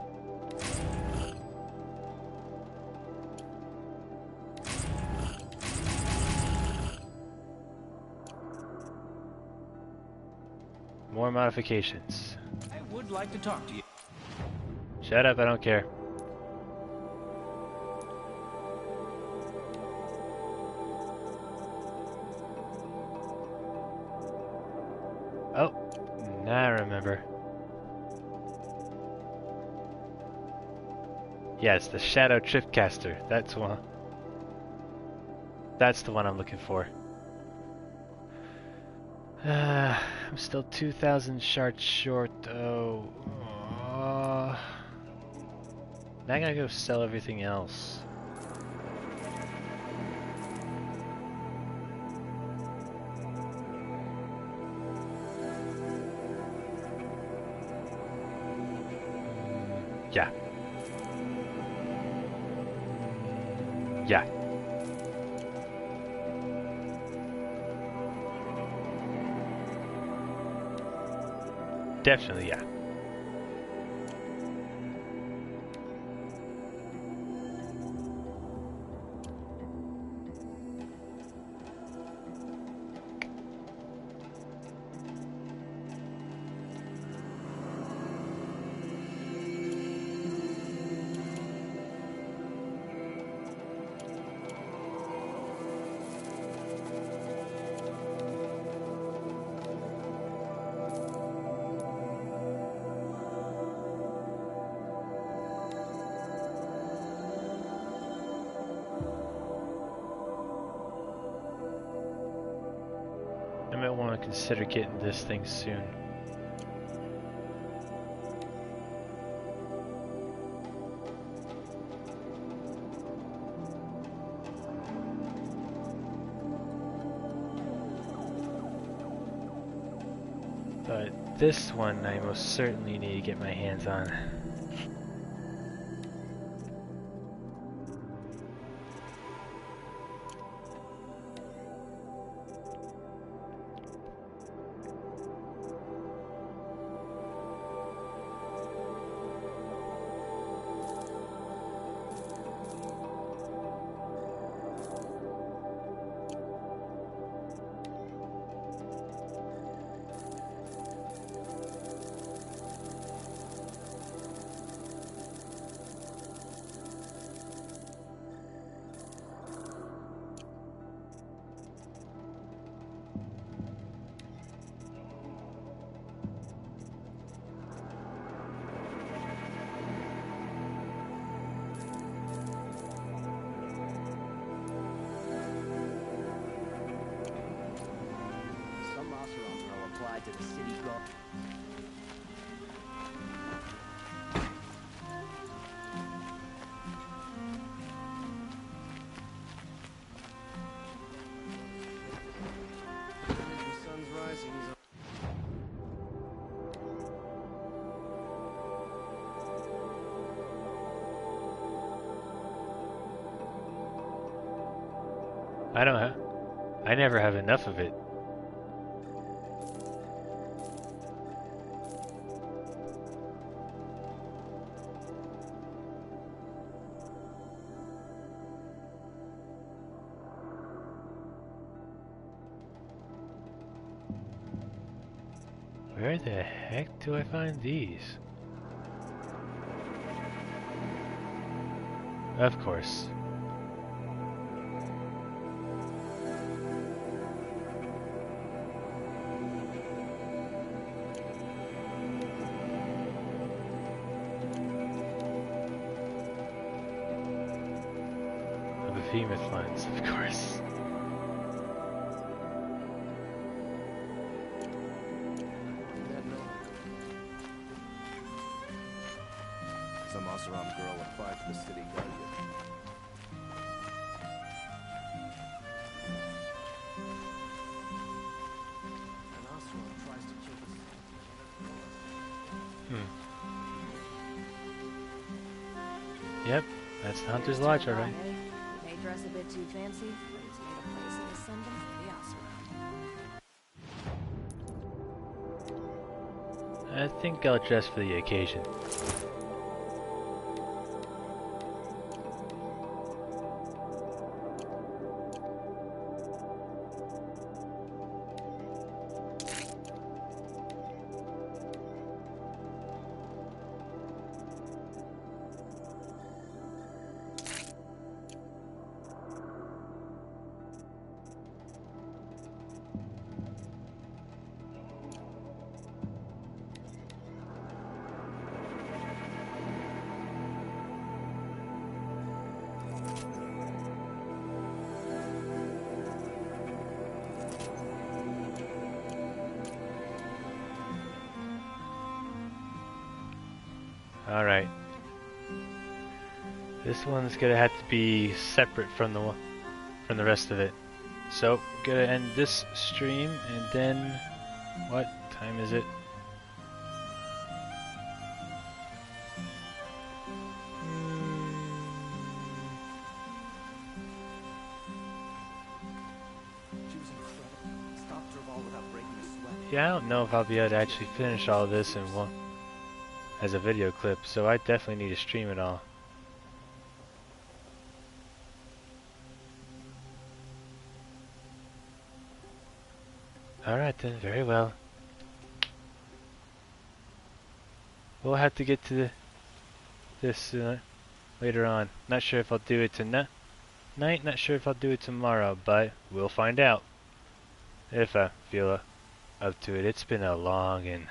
A: More modifications.
J: I would like to talk to you.
A: Shut up, I don't care. I remember. Yes, the Shadow Tripcaster. That's one. That's the one I'm looking for. I'm still 2,000 shards short, though. Now I gotta go sell everything else. Yeah. Yeah. Definitely, yeah. I might want to consider getting this thing soon. But this one I most certainly need to get my hands on.
K: To the city guard. The sun's rising.
A: I never have enough of it. Where the heck do I find these? Of course. The behemoth lines, of course.
K: Some Oseram girl applied for the city guardian. An Oseram tries to kill us.
A: Yep, that's the Hunter's Lodge, alright.
C: May dress a bit too fancy, but it's made a place in the Ascendant for the Oseram.
A: I think I'll dress for the occasion. Alright. This one's gonna have to be separate from the rest of it. So, gonna end this stream and then what time is it? Yeah, I don't know if I'll be able to actually finish all this in one as a video clip, so I definitely need to stream it all. Alright then, very well. We'll have to get to this later on. Not sure if I'll do it tonight, not sure if I'll do it tomorrow, but we'll find out. If I feel up to it. It's been a long and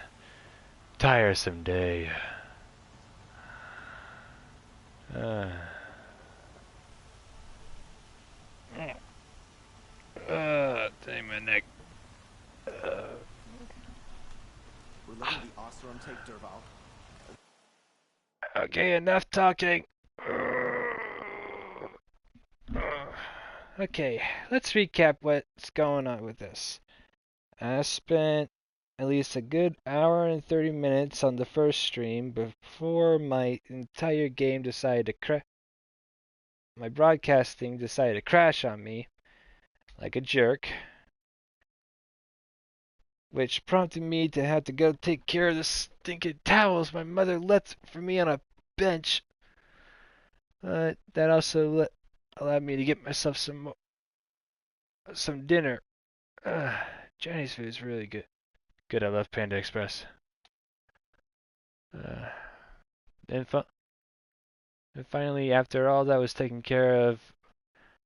A: tiresome day. Dang my neck.
K: We're letting the Oseram take Derval.
A: Okay, enough talking. Okay, let's recap what's going on with this. I spent at least a good hour and 30 minutes on the first stream before my entire game decided to my broadcasting decided to crash on me like a jerk, which prompted me to have to go take care of the stinking towels my mother left for me on a bench. That also allowed me to get myself some dinner. Chinese food is really good. Good, I love Panda Express. And finally, after all that was taken care of,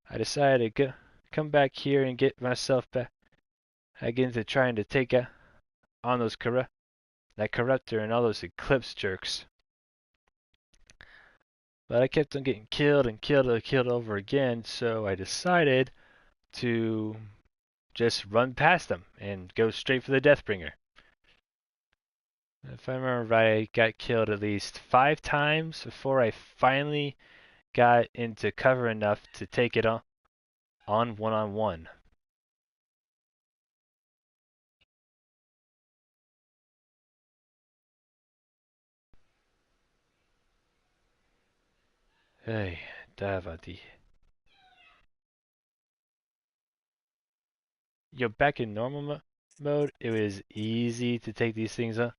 A: I decided to come back here and get myself back into trying to take on those that Corruptor and all those Eclipse jerks. But I kept on getting killed and killed over again, so I decided to just run past them and go straight for the Deathbringer. If I remember right, I got killed at least 5 times before I finally got into cover enough to take it on one-on-one. Hey, Davadi. You're back in normal mode. It was easy to take these things on.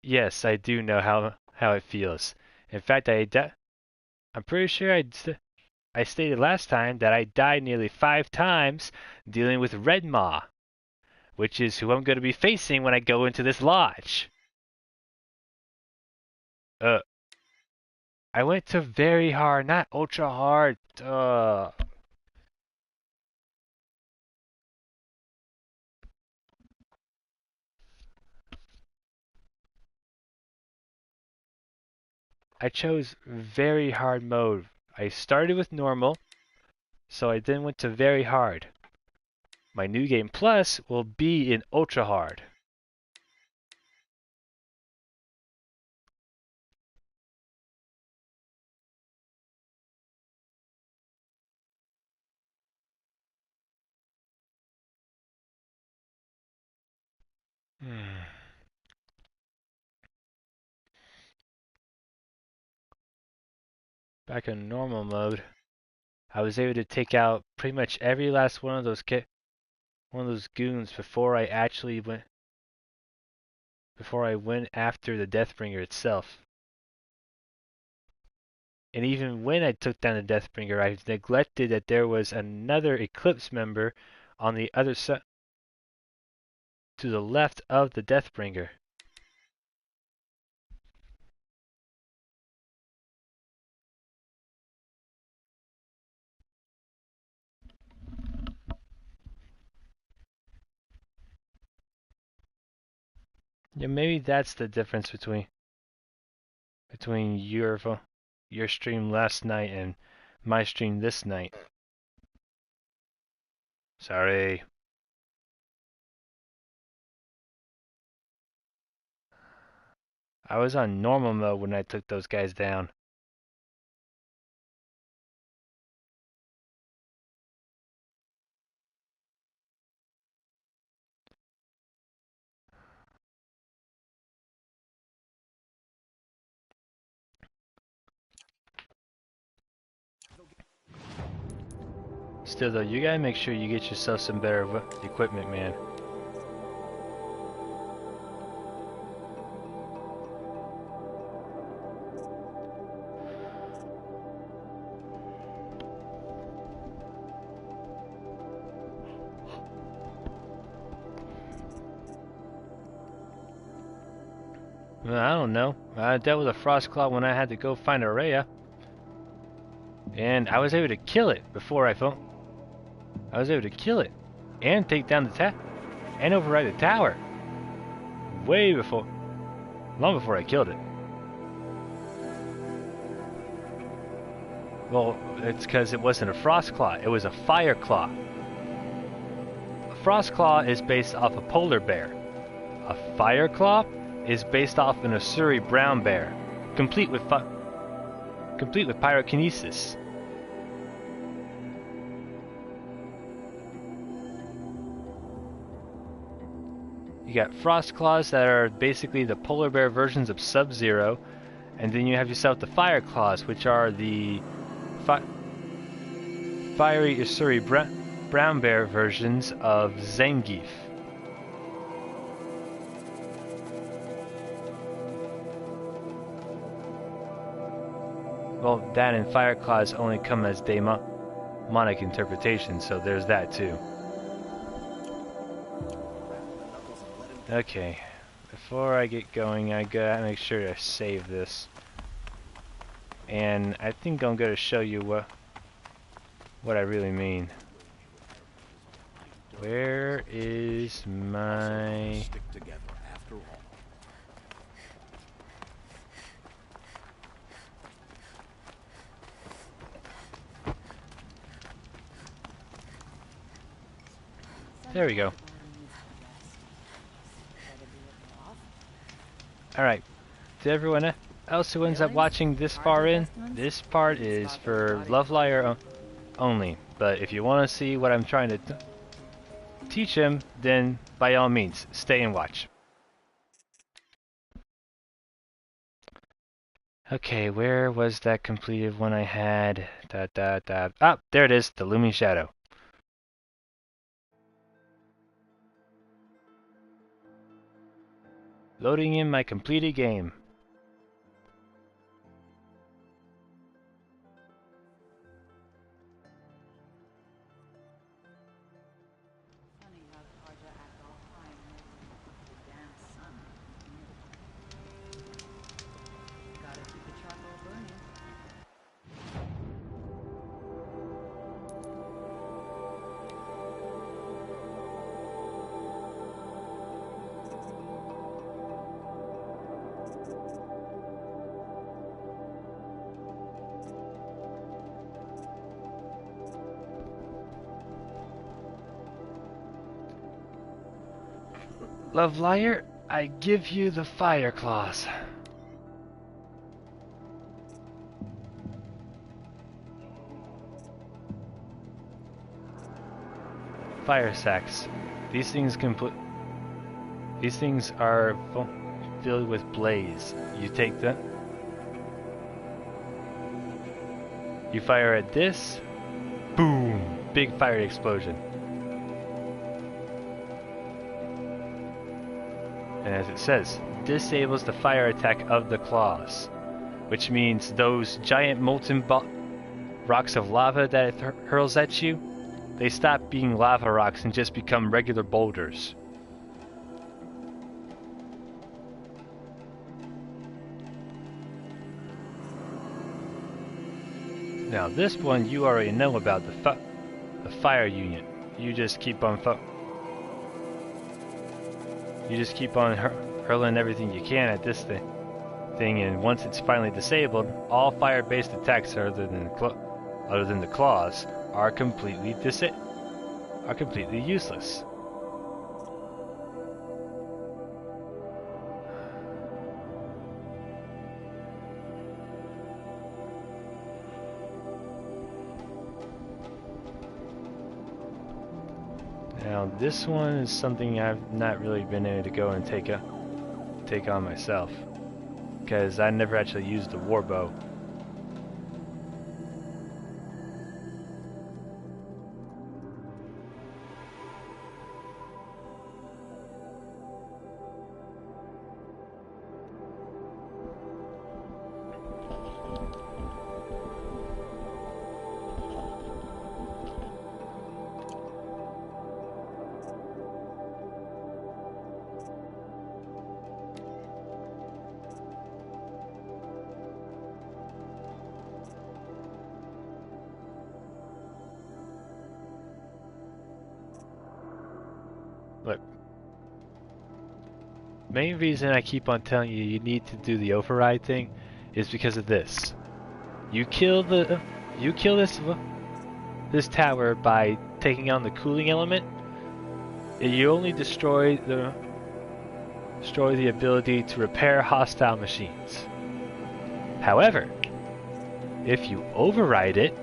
A: Yes, I do know how it feels. In fact, I'm pretty sure I stated last time that I died nearly 5 times dealing with Red Maw, which is who I'm going to be facing when I go into this lodge. I went to very hard, not ultra hard. I chose very hard mode. I started with normal, so I then went to very hard. My new game plus will be in ultra hard. Back in normal mode, I was able to take out pretty much every last one of those goons before I went after the Deathbringer itself. And even when I took down the Deathbringer, I neglected that there was another Eclipse member on the other side, to the left of the Deathbringer. Yeah, maybe that's the difference between your stream last night and my stream this night. Sorry. I was on normal mode when I took those guys down. Still though, you gotta make sure you get yourself some better equipment, man. Well, I don't know. I dealt with a Frostclaw when I had to go find Aurea. And I was able to kill it before I fell. I was able to kill it and take down the tower and override the tower. Way before, long before I killed it. Well, it's because it wasn't a Frostclaw, it was a Fireclaw. A Frostclaw is based off a polar bear. A Fireclaw is based off an Ussuri brown bear, complete with pyrokinesis. You got Frostclaws that are basically the polar bear versions of Sub-Zero, and then you have yourself the Fireclaws, which are the fiery Ussuri brown bear versions of Zangief. Well, that and Fireclaws only come as demonic interpretations, so there's that too. Okay, before I get going, I gotta make sure to save this. And I think I'm gonna show you what I really mean. Where is my... There we go. Alright, to everyone else who ends up watching this far in, this part is for Loveliar only. But if you want to see what I'm trying to teach him, then by all means, stay and watch. Okay, where was that completed one I had? Ah, there it is, the Looming Shadow. Loading in my completed game. Loveliar, I give you the Fireclaws. Fire sacks. These things are filled with blaze. You take them. You fire at this. Boom! Big fiery explosion. And as it says, disables the fire attack of the claws, which means those giant molten rocks of lava that it hurls at you, they stop being lava rocks and just become regular boulders. Now this one you already know about, the fire unit. You just keep on hurling everything you can at this thing, and once it's finally disabled, all fire-based attacks other than the claws are completely useless. Now this one is something I've not really been able to go and take on myself, because I never actually used the warbow. Look, main reason I keep on telling you you need to do the override thing is because of this. You kill this tower by taking on the cooling element, and you only destroy the ability to repair hostile machines. However, if you override it,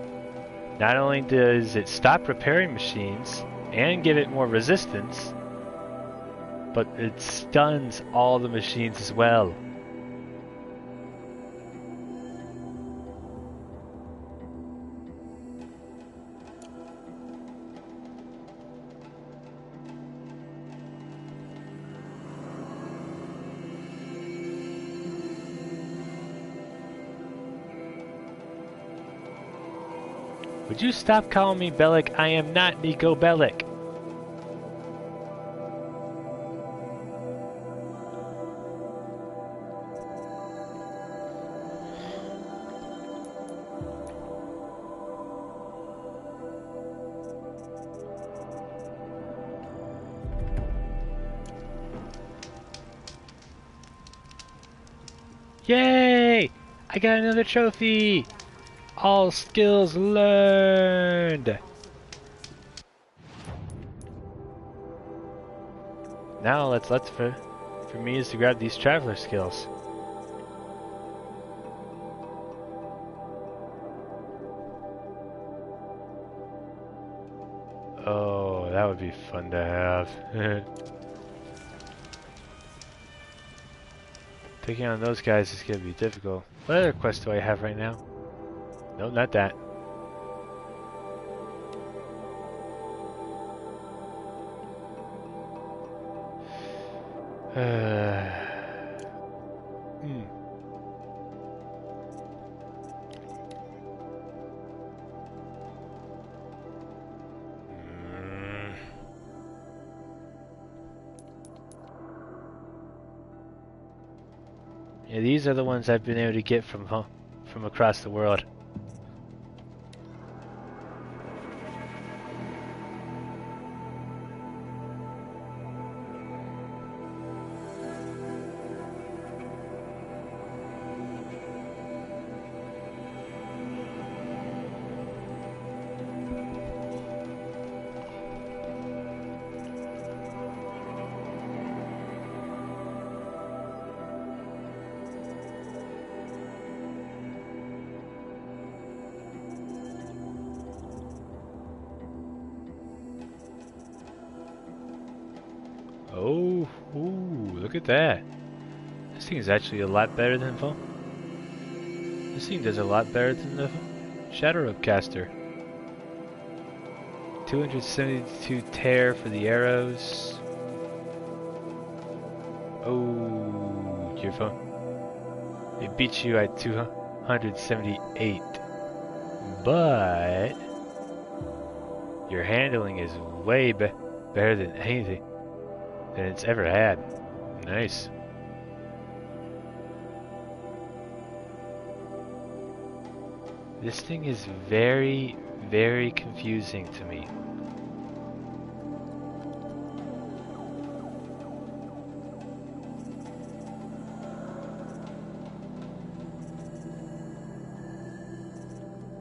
A: not only does it stop repairing machines and give it more resistance, but it stuns all the machines as well. Would you stop calling me Bellic? I am not Nico Bellic. Yay! I got another trophy! All skills learned! Now let's for me is to grab these traveler skills. Oh, that would be fun to have. Taking on those guys is going to be difficult. What other quest do I have right now? No, not that. Yeah, these are the ones I've been able to get from across the world. Oh, ooh, look at that. This thing is actually a lot better than This thing does a lot better than the Shadow Upcaster. 272 tear for the arrows. Oh, your phone. It beats you at 278. But your handling is way better than anything than it's ever had. Nice. This thing is very, very confusing to me.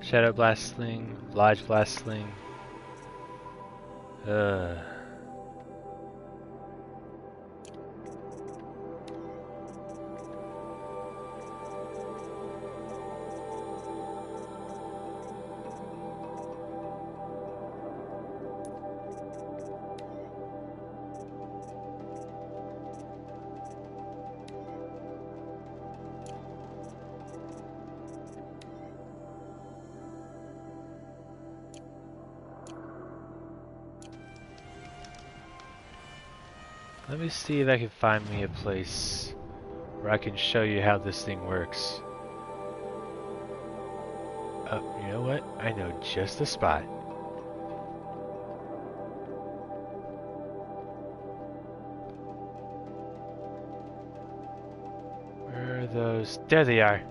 A: Shadow Blast Sling, Lodge Blast Sling. Let me see if I can find me a place where I can show you how this thing works. Oh, you know what? I know just the spot. Where are those? There they are.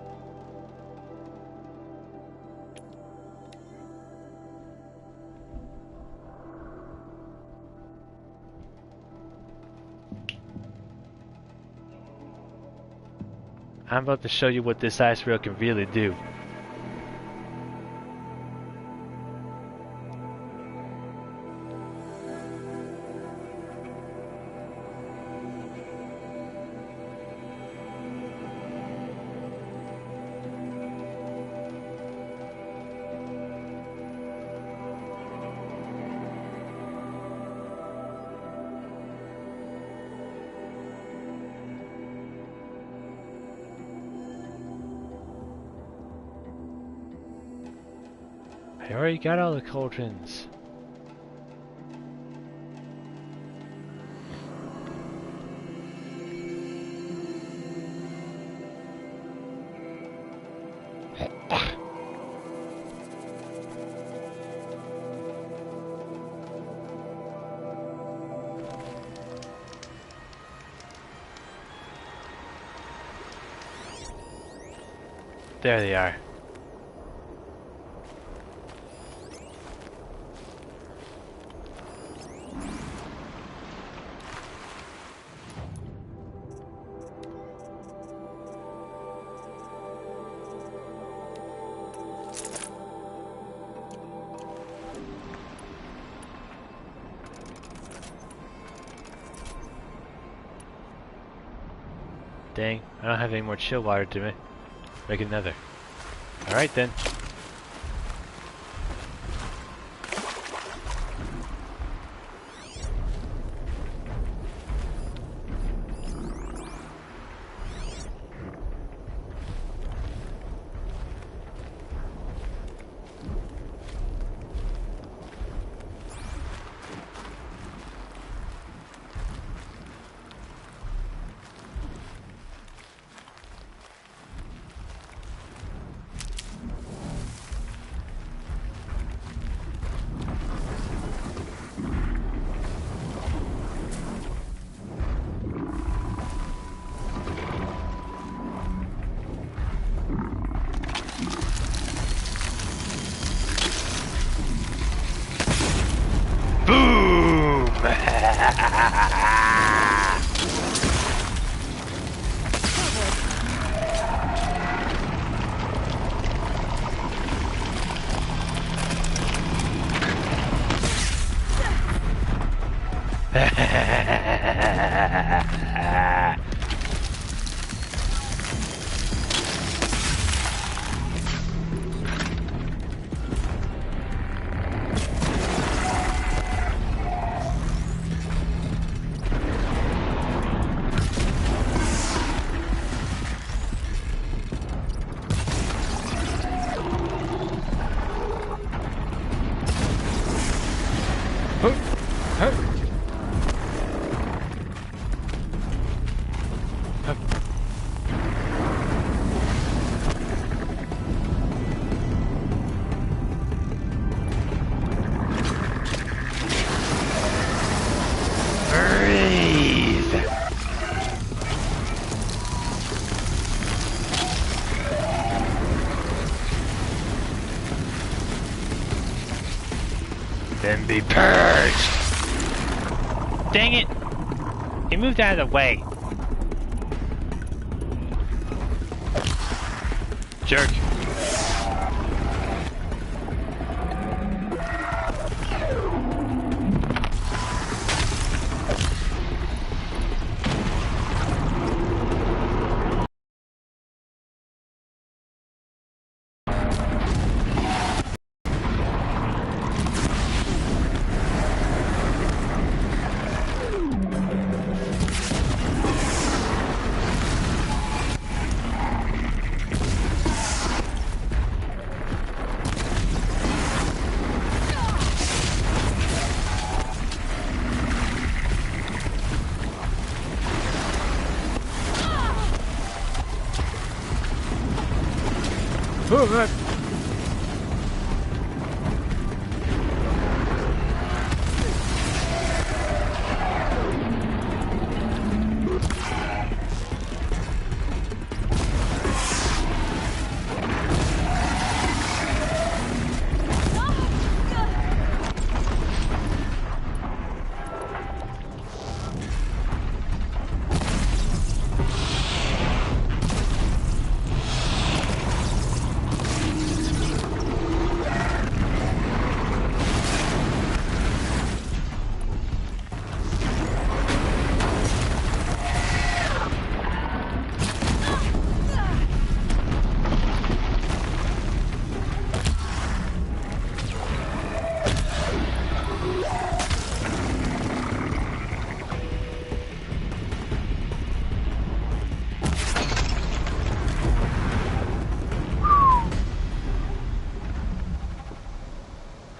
A: I'm about to show you what this ice rail can really do. I already got all the cauldrons. There they are. Dang, I don't have any more chill water to make another. Alright then. Then be purged! Dang it! He moved out of the way. Jerk.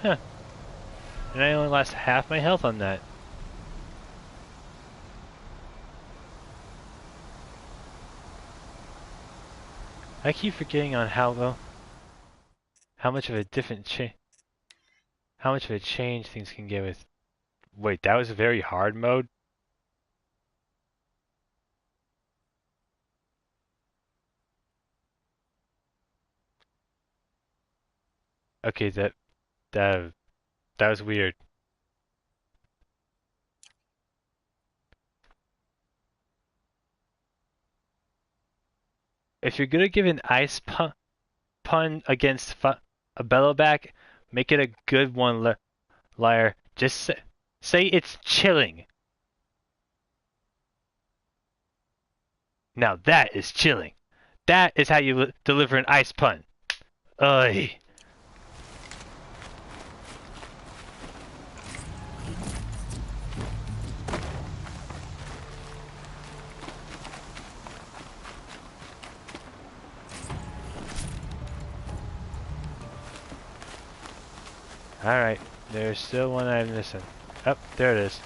A: Huh. And I only lost half my health on that. I keep forgetting on how much of a how much of a change things can get with. Wait, that was a very hard mode? Okay, that was weird. If you're gonna give an ice pun against a Bellowback, make it a good one, liar. Just say it's chilling. Now that is chilling. That is how you deliver an ice pun. Ugh. Alright, there's still one I'm missing. Oh, there it is.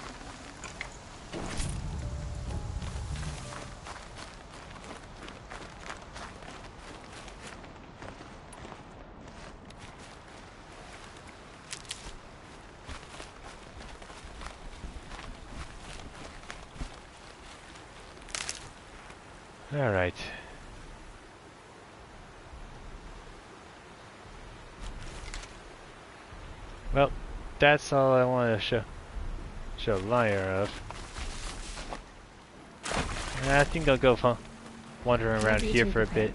A: Alright. Well, that's all I want to show Liar of. I think I'll go wandering around here for a bit.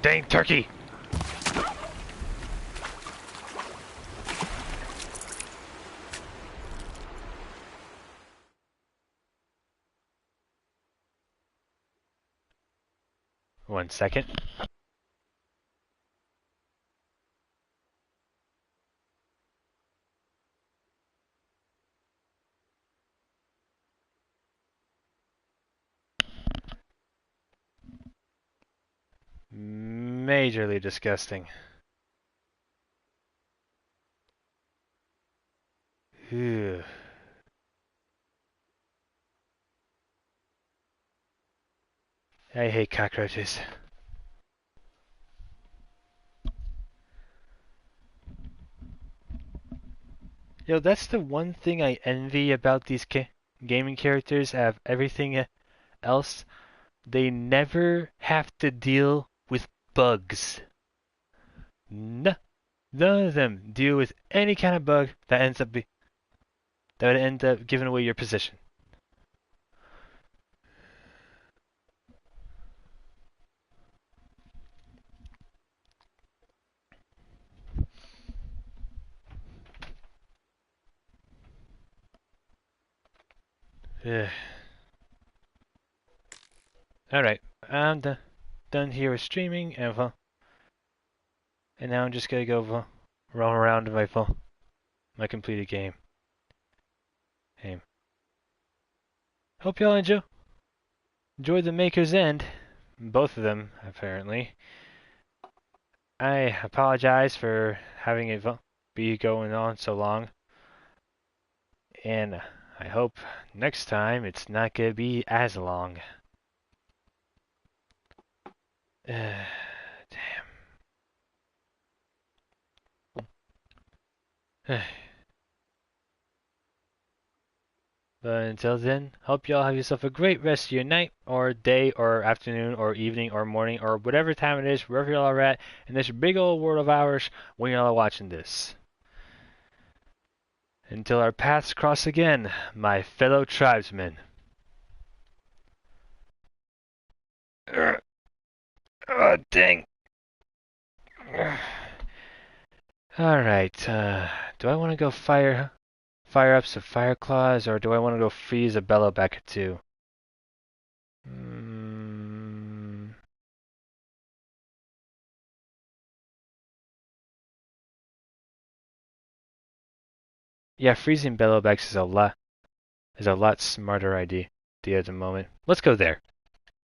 A: Dang turkey! One second. Majorly disgusting. Ew. I hate cockroaches. Yo, that's the one thing I envy about these gaming characters out of everything else. They never have to deal with bugs. None of them deal with any kind of bug that would end up giving away your position. Alright, I'm done here with streaming, and well, And now I'm just gonna go roam around my completed game. Hey. Hope y'all enjoyed the Maker's End. Both of them, apparently. I apologize for having it be going on so long. And I hope next time it's not gonna be as long. Damn. But until then, hope y'all have yourself a great rest of your night, or day, or afternoon, or evening, or morning, or whatever time it is, wherever y'all are at in this big old world of ours when y'all are watching this. Until our paths cross again, my fellow tribesmen. Oh, dang. Alright, do I want to go fire up some fire claws, or do I want to go freeze a Bellobacker too? Yeah, freezing Bellowbacks is a lot smarter idea at the moment. Let's go there.